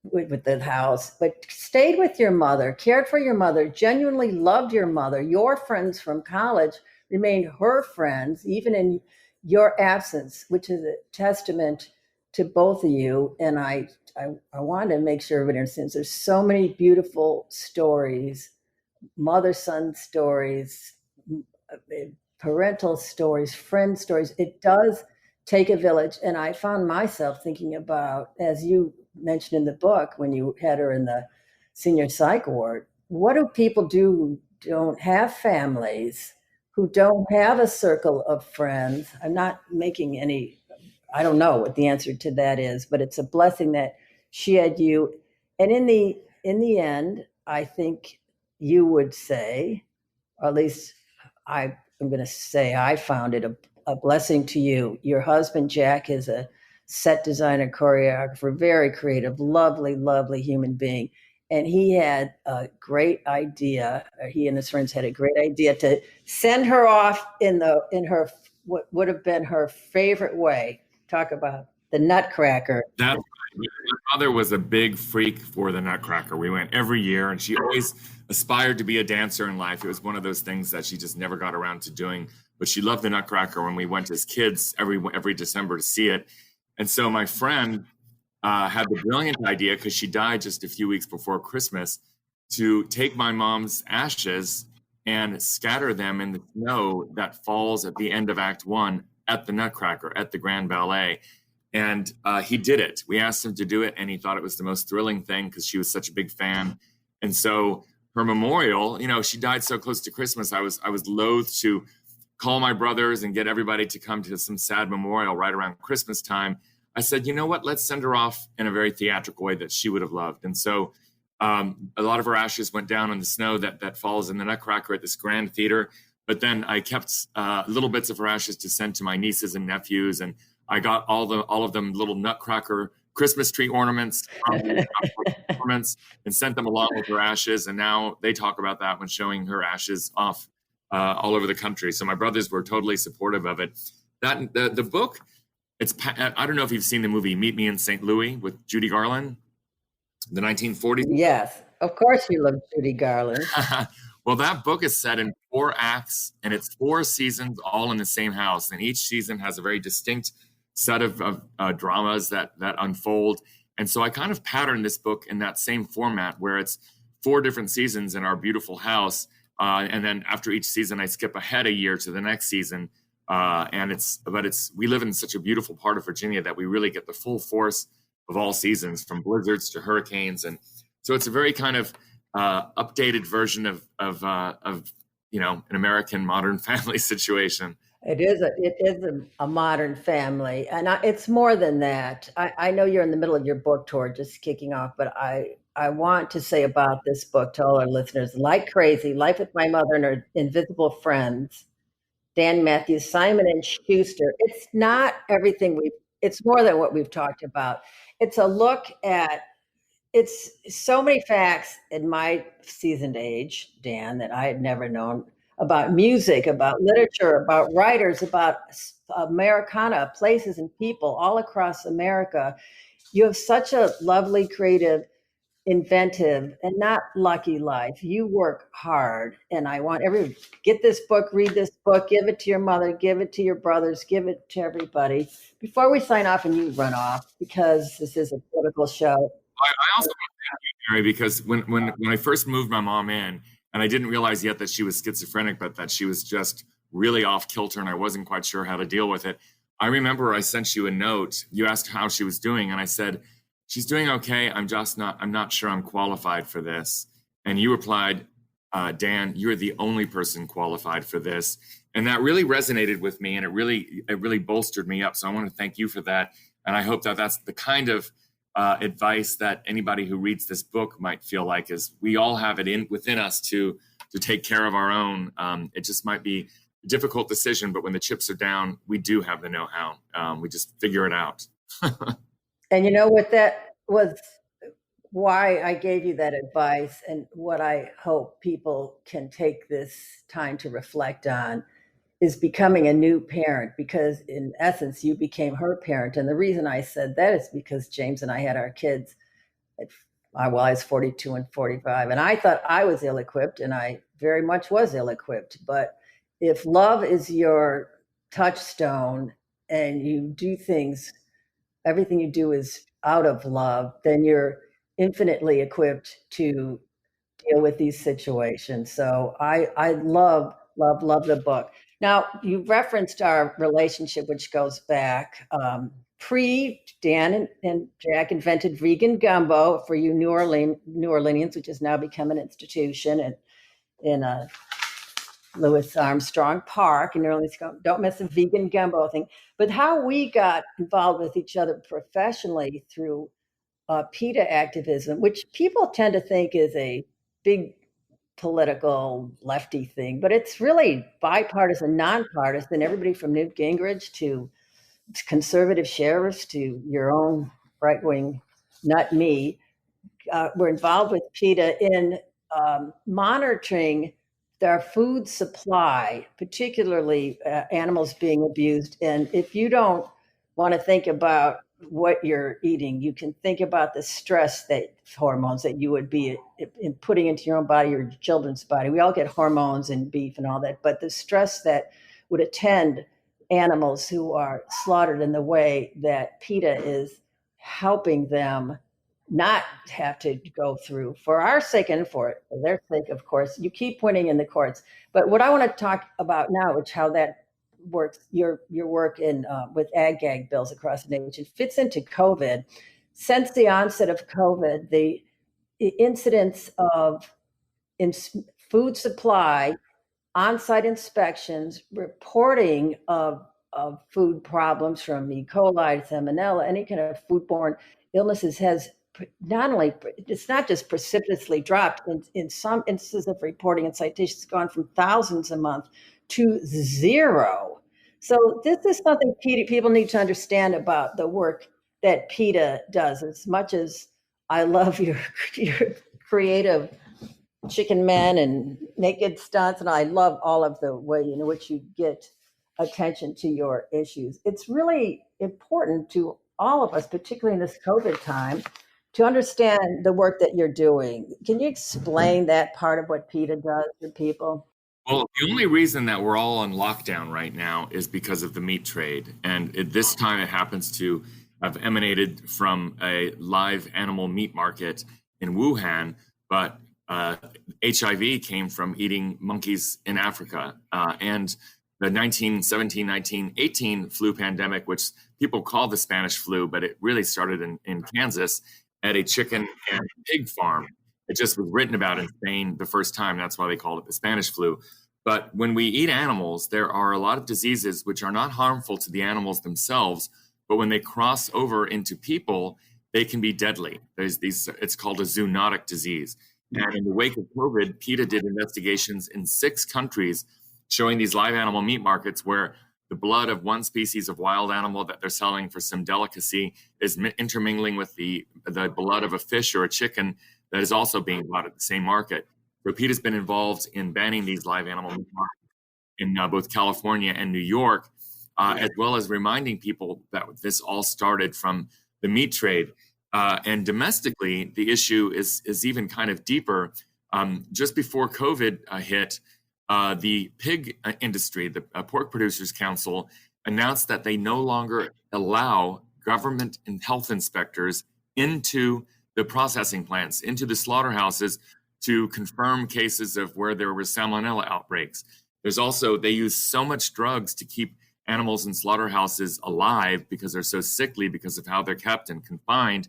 with the house, but stayed with your mother, cared for your mother, genuinely loved your mother. Your friends from college remained her friends, even in your absence, which is a testament to both of you. And I want to make sure everybody understands there's so many beautiful stories, mother-son stories, parental stories, friend stories. It does take a village. And I found myself thinking about, as you mentioned in the book, when you had her in the senior psych ward, what do people do who don't have families, who don't have a circle of friends? I'm not making I don't know what the answer to that is, but it's a blessing that she had you. And in the end, I think you would say, or at least I'm going to say, I found it a blessing to you. Your husband, Jack, is a set designer, choreographer, very creative, lovely, lovely human being. And he had a great idea, or he and his friends had a great idea to send her off in her, what would have been her favorite way. Talk about the Nutcracker. My mother was a big freak for the Nutcracker. We went every year, and she always aspired to be a dancer in life. It was one of those things that she just never got around to doing. But she loved the Nutcracker when we went as kids every December to see it. And so my friend had the brilliant idea, because she died just a few weeks before Christmas, to take my mom's ashes and scatter them in the snow that falls at the end of Act 1 at the Nutcracker, at the Grand Ballet. And he did it. We asked him to do it, and he thought it was the most thrilling thing because she was such a big fan. And so her memorial, she died so close to Christmas, I was loath to call my brothers and get everybody to come to some sad memorial right around Christmas time. I said, you know what, let's send her off in a very theatrical way that she would have loved. And so a lot of her ashes went down in the snow that falls in the Nutcracker at this grand theater. But then I kept little bits of her ashes to send to my nieces and nephews. And I got all of them little Nutcracker Christmas tree ornaments, and sent them along with her ashes. And now they talk about that when showing her ashes off all over the country. So my brothers were totally supportive of it. The book, I don't know if you've seen the movie Meet Me in St. Louis with Judy Garland, the 1940s. Yes, of course you love Judy Garland. Well, that book is set in 4 acts, and it's 4 seasons all in the same house. And each season has a very distinct set of dramas that unfold. And so I kind of patterned this book in that same format, where it's 4 different seasons in our beautiful house. And then after each season, I skip ahead a year to the next season. And we live in such a beautiful part of Virginia that we really get the full force of all seasons, from blizzards to hurricanes. And so it's a very kind of updated version of an American modern family situation. It is a modern family, and it's more than that. I know you're in the middle of your book tour, just kicking off, but I want to say about this book to all our listeners: Like Crazy, Life with My Mother and Her Invisible Friends, Dan Mathews, Simon and Schuster. It's not everything it's more than what we've talked about. It's a look at, it's so many facts in my seasoned age, Dan, that I had never known about music, about literature, about writers, about Americana, places and people all across America. You have such a lovely, creative, inventive, and not lucky life. You work hard, and I want everyone, get this book, read this book, give it to your mother, give it to your brothers, give it to everybody. Before we sign off and you run off, because this is a political show. I also want to thank you, Mary, because when I first moved my mom in, and I didn't realize yet that she was schizophrenic, but that she was just really off kilter, and I wasn't quite sure how to deal with it. I remember I sent you a note. You asked how she was doing, and I said, she's doing okay. I'm not sure I'm qualified for this. And you replied, Dan, you're the only person qualified for this. And that really resonated with me, and it really bolstered me up. So I want to thank you for that. And I hope that that's the kind of advice that anybody who reads this book might feel like, is we all have it within us to take care of our own. It just might be a difficult decision, but when the chips are down, we do have the know-how. We just figure it out. And you know what, that was why I gave you that advice, and what I hope people can take this time to reflect on is becoming a new parent, because in essence, you became her parent. And the reason I said that is because James and I had our kids I was 42 and 45, and I thought I was ill-equipped, and I very much was ill-equipped. But if love is your touchstone, and you do things, everything you do is out of love, then you're infinitely equipped to deal with these situations. So I love the book. Now, you referenced our relationship, which goes back Dan and Jack invented vegan gumbo for you New Orleanians, which has now become an institution in Louis Armstrong Park in New Orleans. Don't miss a vegan gumbo thing. But how we got involved with each other professionally through PETA activism, which people tend to think is a big political lefty thing, but it's really bipartisan, nonpartisan. Everybody from Newt Gingrich to conservative sheriffs to your own right-wing nut me, were involved with PETA in monitoring their food supply, particularly animals being abused. And if you don't want to think about what you're eating, you can think about the stress that hormones that you would be in putting into your own body, your children's body. We all get hormones and beef and all that, but the stress that would attend animals who are slaughtered in the way that PETA is helping them not have to go through, for our sake and for their sake, of course. You keep winning in the courts. But what I want to talk about now, which how that works, your work in with ag-gag bills across the nation fits into COVID. Since the onset of COVID, the incidence of food supply, on-site inspections, reporting of food problems from E. coli, salmonella, any kind of foodborne illnesses has it's not just precipitously dropped. In some instances of reporting and citations, it's gone from thousands a month to zero. So this is something people need to understand about the work that PETA does. As much as I love your creative chicken men and naked stunts, and I love all of the way in which you get attention to your issues, it's really important to all of us, particularly in this COVID time, To understand the work that you're doing, can you explain that part of what PETA does for people? Well, the only reason that we're all on lockdown right now is because of the meat trade. And this time it happens to have emanated from a live animal meat market in Wuhan, but HIV came from eating monkeys in Africa. And the 1917, 1918 flu pandemic, which people call the Spanish flu, but it really started in Kansas at a chicken and pig farm. It just was written about in Spain the first time. That's why they called it the Spanish flu. But when we eat animals, there are a lot of diseases which are not harmful to the animals themselves, but when they cross over into people, they can be deadly. There's these, it's called a zoonotic disease. And in the wake of COVID, PETA did investigations in 6 countries showing these live animal meat markets where the blood of one species of wild animal that they're selling for some delicacy is intermingling with the blood of a fish or a chicken that is also being bought at the same market. So PETA's been involved in banning these live animal meat markets in both California and New York, as well as reminding people that this all started from the meat trade. And domestically, the issue is even kind of deeper. Just before COVID hit, the pig industry, the Pork Producers Council, announced that they no longer allow government and health inspectors into the processing plants, into the slaughterhouses to confirm cases of where there were salmonella outbreaks. There's also, they use so much drugs to keep animals in slaughterhouses alive because they're so sickly because of how they're kept and confined,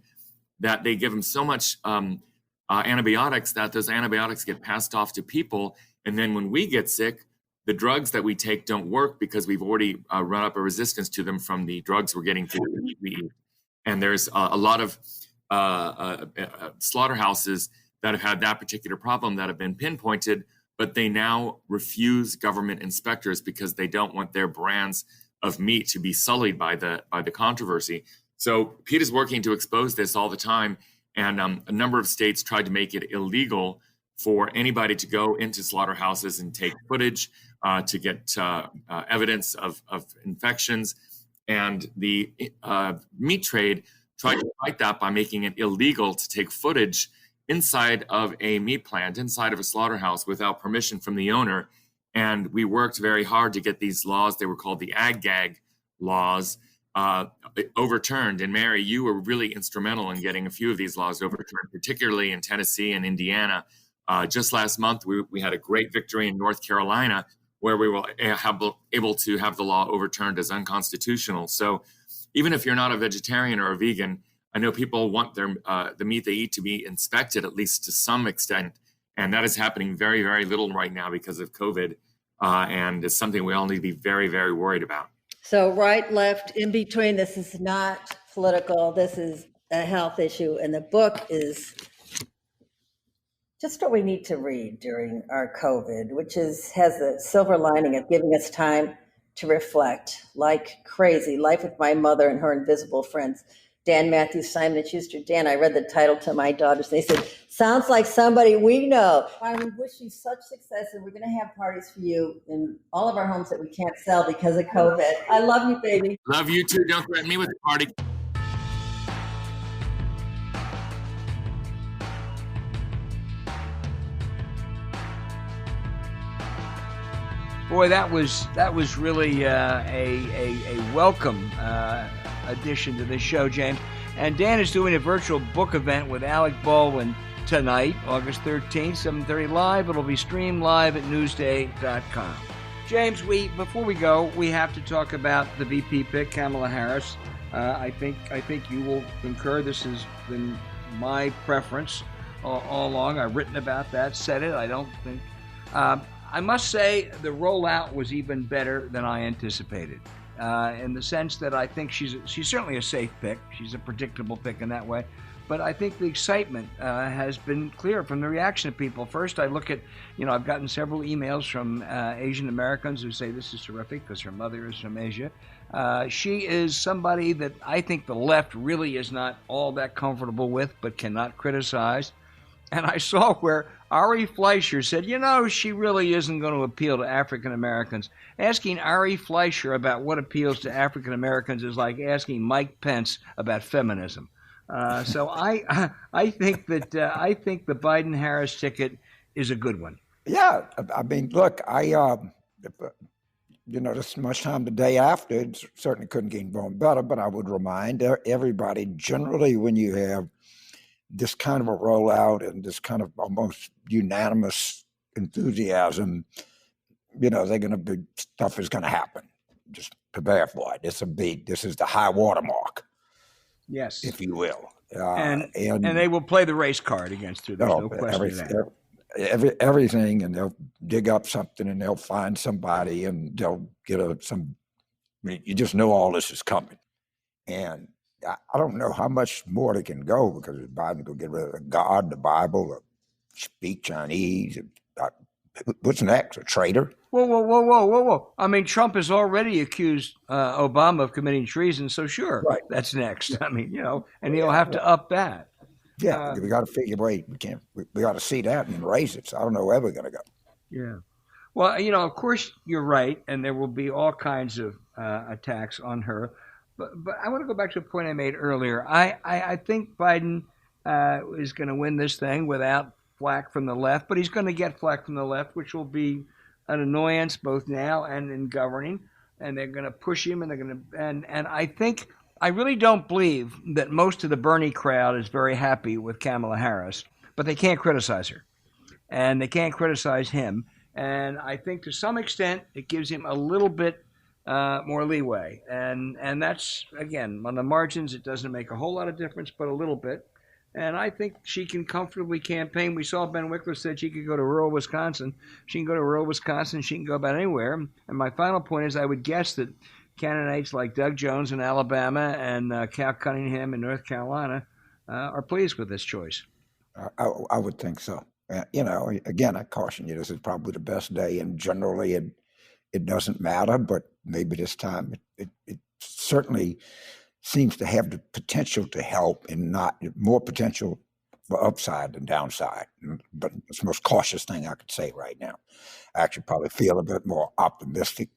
that they give them so much antibiotics that those antibiotics get passed off to people. And then when we get sick, the drugs that we take don't work because we've already run up a resistance to them from the drugs we're getting through the meat we eat. And there's a lot of slaughterhouses that have had that particular problem that have been pinpointed, but they now refuse government inspectors because they don't want their brands of meat to be sullied by the controversy. So PETA is working to expose this all the time, and a number of states tried to make it illegal for anybody to go into slaughterhouses and take footage to get evidence of infections. And the meat trade tried to fight that by making it illegal to take footage inside of a meat plant, inside of a slaughterhouse without permission from the owner. And we worked very hard to get these laws, they were called the ag-gag laws, overturned. And Mary, you were really instrumental in getting a few of these laws overturned, particularly in Tennessee and Indiana. Just last month, we had a great victory in North Carolina where we were able to have the law overturned as unconstitutional. So even if you're not a vegetarian or a vegan, I know people want the meat they eat to be inspected, at least to some extent. And that is happening very, very little right now because of COVID. And it's something we all need to be very, very worried about. So right, left, in between, this is not political. This is a health issue. And the book is just what we need to read during our COVID, which has the silver lining of giving us time to reflect like crazy. Life with My Mother and Her Invisible Friends. Dan Mathews, Simon & Schuster. Dan, I read the title to my daughters. They said, sounds like somebody we know. I wish you such success, and we're going to have parties for you in all of our homes that we can't sell because of COVID. I love you, baby. Love you too. Don't threaten me with a party. Boy, that was really a welcome addition to this show, James. And Dan is doing a virtual book event with Alec Baldwin tonight, August 13th, 7:30 live. It'll be streamed live at newsday.com. James, before we go, we have to talk about the VP pick, Kamala Harris. I think you will concur. This has been my preference all along. I've written about that, said it. I don't think. I must say the rollout was even better than I anticipated, in the sense that I think she's certainly a safe pick. She's a predictable pick in that way. But I think the excitement has been clear from the reaction of people. First, I look at, I've gotten several emails from Asian Americans who say this is terrific because her mother is from Asia. She is somebody that I think the left really is not all that comfortable with, but cannot criticize. And I saw where Ari Fleischer said, she really isn't going to appeal to African Americans. Asking Ari Fleischer about what appeals to African Americans is like asking Mike Pence about feminism. So I think that I think the Biden-Harris ticket is a good one. Yeah, I mean, look, this much time the day after, it certainly couldn't get going better. But I would remind everybody, generally, when you have this kind of a rollout and this kind of almost unanimous enthusiasm, they're going to be stuff is going to happen. Just prepare for it. This is the high watermark, yes, if you will. And they will play the race card against her. There's no question of that. Everything, and they'll dig up something, and they'll find somebody, and they'll get you just know all this is coming. And I don't know how much more they can go, because Biden will get rid of the God, the Bible, speak Chinese. What's next? A traitor? Whoa. I mean, Trump has already accused Obama of committing treason, so sure, right. That's next. I mean, and he'll have to up that. Yeah, we got to figure we got to see that and raise it. So I don't know where we're going to go. Yeah. Well, of course you're right, and there will be all kinds of attacks on her. But I want to go back to a point I made earlier. I think Biden is going to win this thing without flack from the left, but he's going to get flack from the left, which will be an annoyance both now and in governing. And they're going to push him, and they're going to and I really don't believe that most of the Bernie crowd is very happy with Kamala Harris, but they can't criticize her, and they can't criticize him. And I think to some extent it gives him a little bit more leeway. And that's, again, on the margins, it doesn't make a whole lot of difference, but a little bit. And I think she can comfortably campaign. We saw Ben Wikler said she could go to rural Wisconsin. She can go to rural Wisconsin. She can go about anywhere. And my final point is I would guess that candidates like Doug Jones in Alabama and Cal Cunningham in North Carolina are pleased with this choice. I would think so. Again, I caution you, this is probably the best day, and generally it doesn't matter, but maybe this time it certainly seems to have the potential to help, and not more potential for upside than downside. But it's the most cautious thing I could say right now. I actually probably feel a bit more optimistic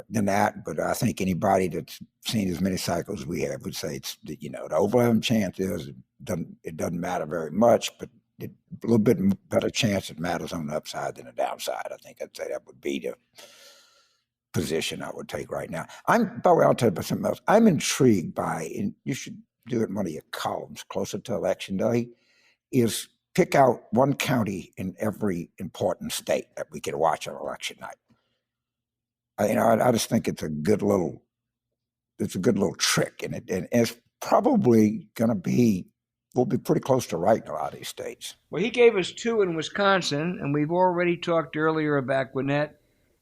than that, but I think anybody that's seen as many cycles as we have would say the overwhelming chance is it doesn't matter very much, but a little bit better chance it matters on the upside than the downside. I think I'd say that would be the position I would take right now. By the way, I'll tell you about something else. I'm intrigued by, and you should do it in one of your columns closer to election day, is pick out one county in every important state that we can watch on election night. I just think it's a good little trick, and it's probably going to we'll be pretty close to right in a lot of these states. Well, he gave us 2 in Wisconsin, and we've already talked earlier about Gwinnett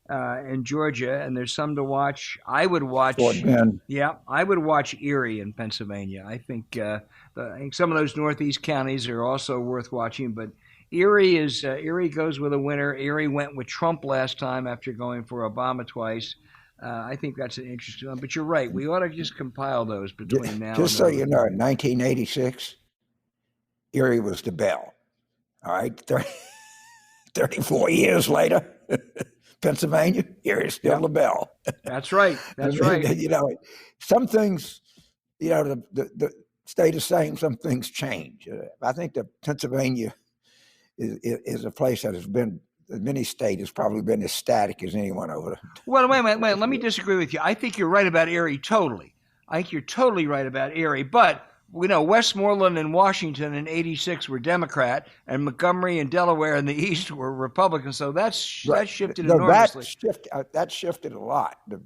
in Georgia, and there's some to watch. I would watch. I would watch Erie in Pennsylvania. I think some of those Northeast counties are also worth watching, but Erie goes with a winner. Erie went with Trump last time after going for Obama twice. I think that's an interesting one. But you're right. We ought to just compile those between now and just so you know, in 1986, Erie was the bell. All right, 34 years later, Pennsylvania, Erie's still the bell. That's right. That's right. Some things, the stay the same. Some things change. I think that Pennsylvania is a place that has been, many states has probably been as static as anyone over there. Well, wait. Let me disagree with you. I think you're right about Erie totally. I think you're totally right about Erie. But, Westmoreland and Washington in 86 were Democrat, and Montgomery and Delaware in the East were Republican. So that shifted enormously. That shifted a lot. The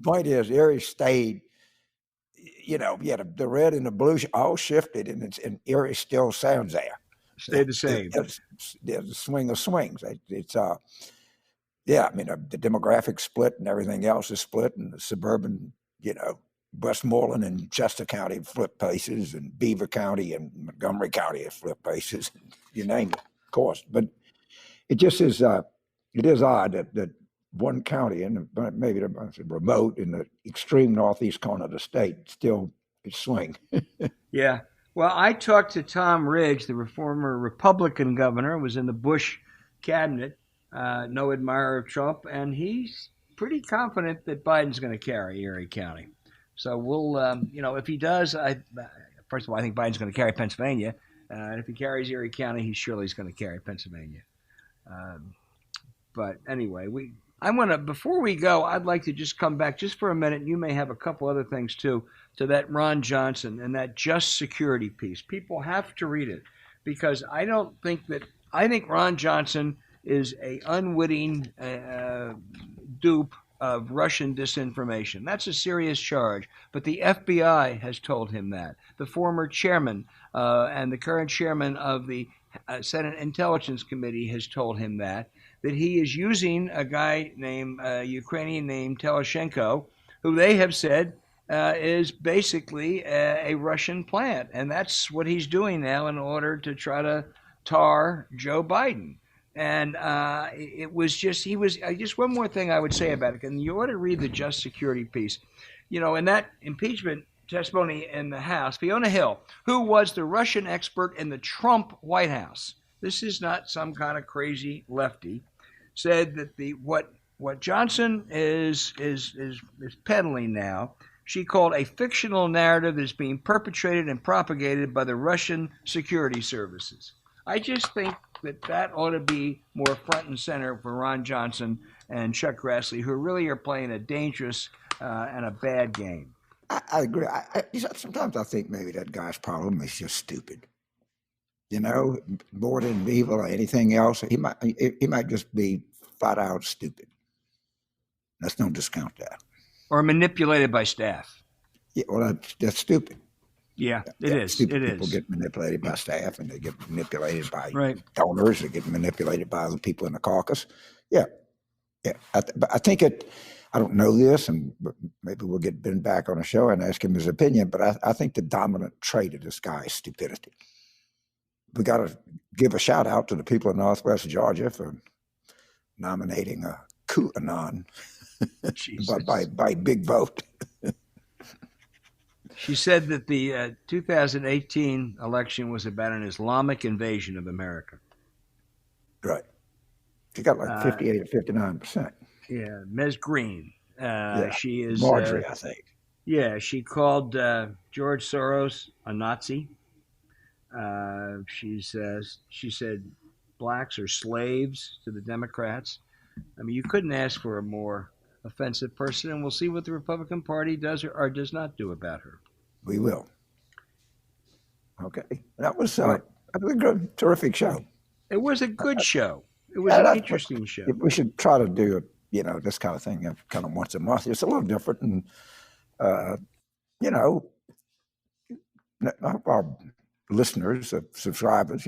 point is, Erie stayed, the red and the blue all shifted, and Erie still sounds there. Stay the same. There's a swing of swings. It's the demographic split and everything else is split, and the suburban, Westmoreland and Chester County flip places, and Beaver County and Montgomery County have flip places. You name it, of course. But it just is. It is odd that one county, and maybe the remote in the extreme northeast corner of the state, still is swing. Yeah. Well, I talked to Tom Ridge, the former Republican governor, was in the Bush cabinet, no admirer of Trump, and he's pretty confident that Biden's going to carry Erie County. So we'll, if he does, first of all, I think Biden's going to carry Pennsylvania. And if he carries Erie County, he surely is going to carry Pennsylvania. But anyway, before we go, I'd like to just come back just for a minute. You may have a couple other things too, to that Ron Johnson and that just security piece. People have to read it, because I think Ron Johnson is a unwitting dupe of Russian disinformation. That's a serious charge, but the FBI has told him that. The former chairman and the current chairman of the Senate Intelligence Committee has told him that he is using a guy named Ukrainian named Teleshenko, who they have said is basically a Russian plant, and that's what he's doing now in order to try to tar Joe Biden. And it was just just one more thing I would say about it, and you ought to read the just security piece. In that impeachment testimony in the House, Fiona Hill, who was the Russian expert in the Trump White House, this is not some kind of crazy lefty, said that what Johnson is peddling now, she called a fictional narrative that's being perpetrated and propagated by the Russian security services. I just think that ought to be more front and center for Ron Johnson and Chuck Grassley, who really are playing a dangerous and a bad game. I agree. Sometimes I think maybe that guy's problem is just stupid. More than evil or anything else. He might just be flat out stupid. Let's don't discount that. Or manipulated by staff. Yeah, well, that's stupid. Yeah, it is. Stupid it people is. get manipulated by staff, and they get manipulated by right. donors. They get manipulated by the people in the caucus. Yeah. But I think I don't know this, and maybe we'll get Ben back on the show and ask him his opinion, but I think the dominant trait of this guy is stupidity. We got to give a shout out to the people in Northwest Georgia for nominating a QAnon by big vote. She said that the 2018 election was about an Islamic invasion of America. Right. She got like 58 or 59%. Yeah, Ms. Green. She is Marjorie, I think. Yeah, she called George Soros a Nazi. She said blacks are slaves to the Democrats. I mean, you couldn't ask for a more offensive person, and we'll see what the Republican Party does or does not do about her. We will. Okay. That was a terrific show. It was a good show. It was an interesting show. We should try to do this kind of thing kind of once a month. It's a little different, and our listeners, subscribers,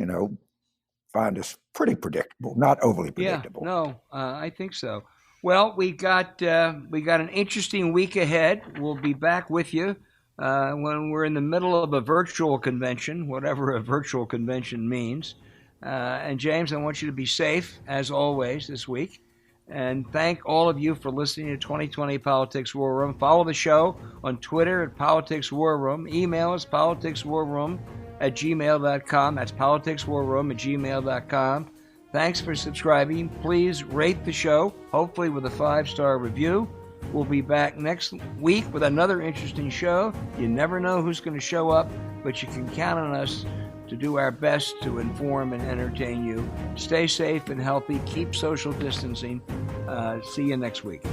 find us pretty predictable, not overly predictable. Yeah, no, I think so. Well, we got an interesting week ahead. We'll be back with you when we're in the middle of a virtual convention, whatever a virtual convention means. And James, I want you to be safe as always this week. And thank all of you for listening to 2020 Politics War Room. Follow the show on Twitter at Politics War Room. Email us politicswarroom@gmail.com. That's politicswarroom@gmail.com. Thanks for subscribing. Please rate the show, hopefully with a 5-star review. We'll be back next week with another interesting show. You never know who's going to show up, but you can count on us to do our best to inform and entertain you. Stay safe and healthy. Keep social distancing. See you next week.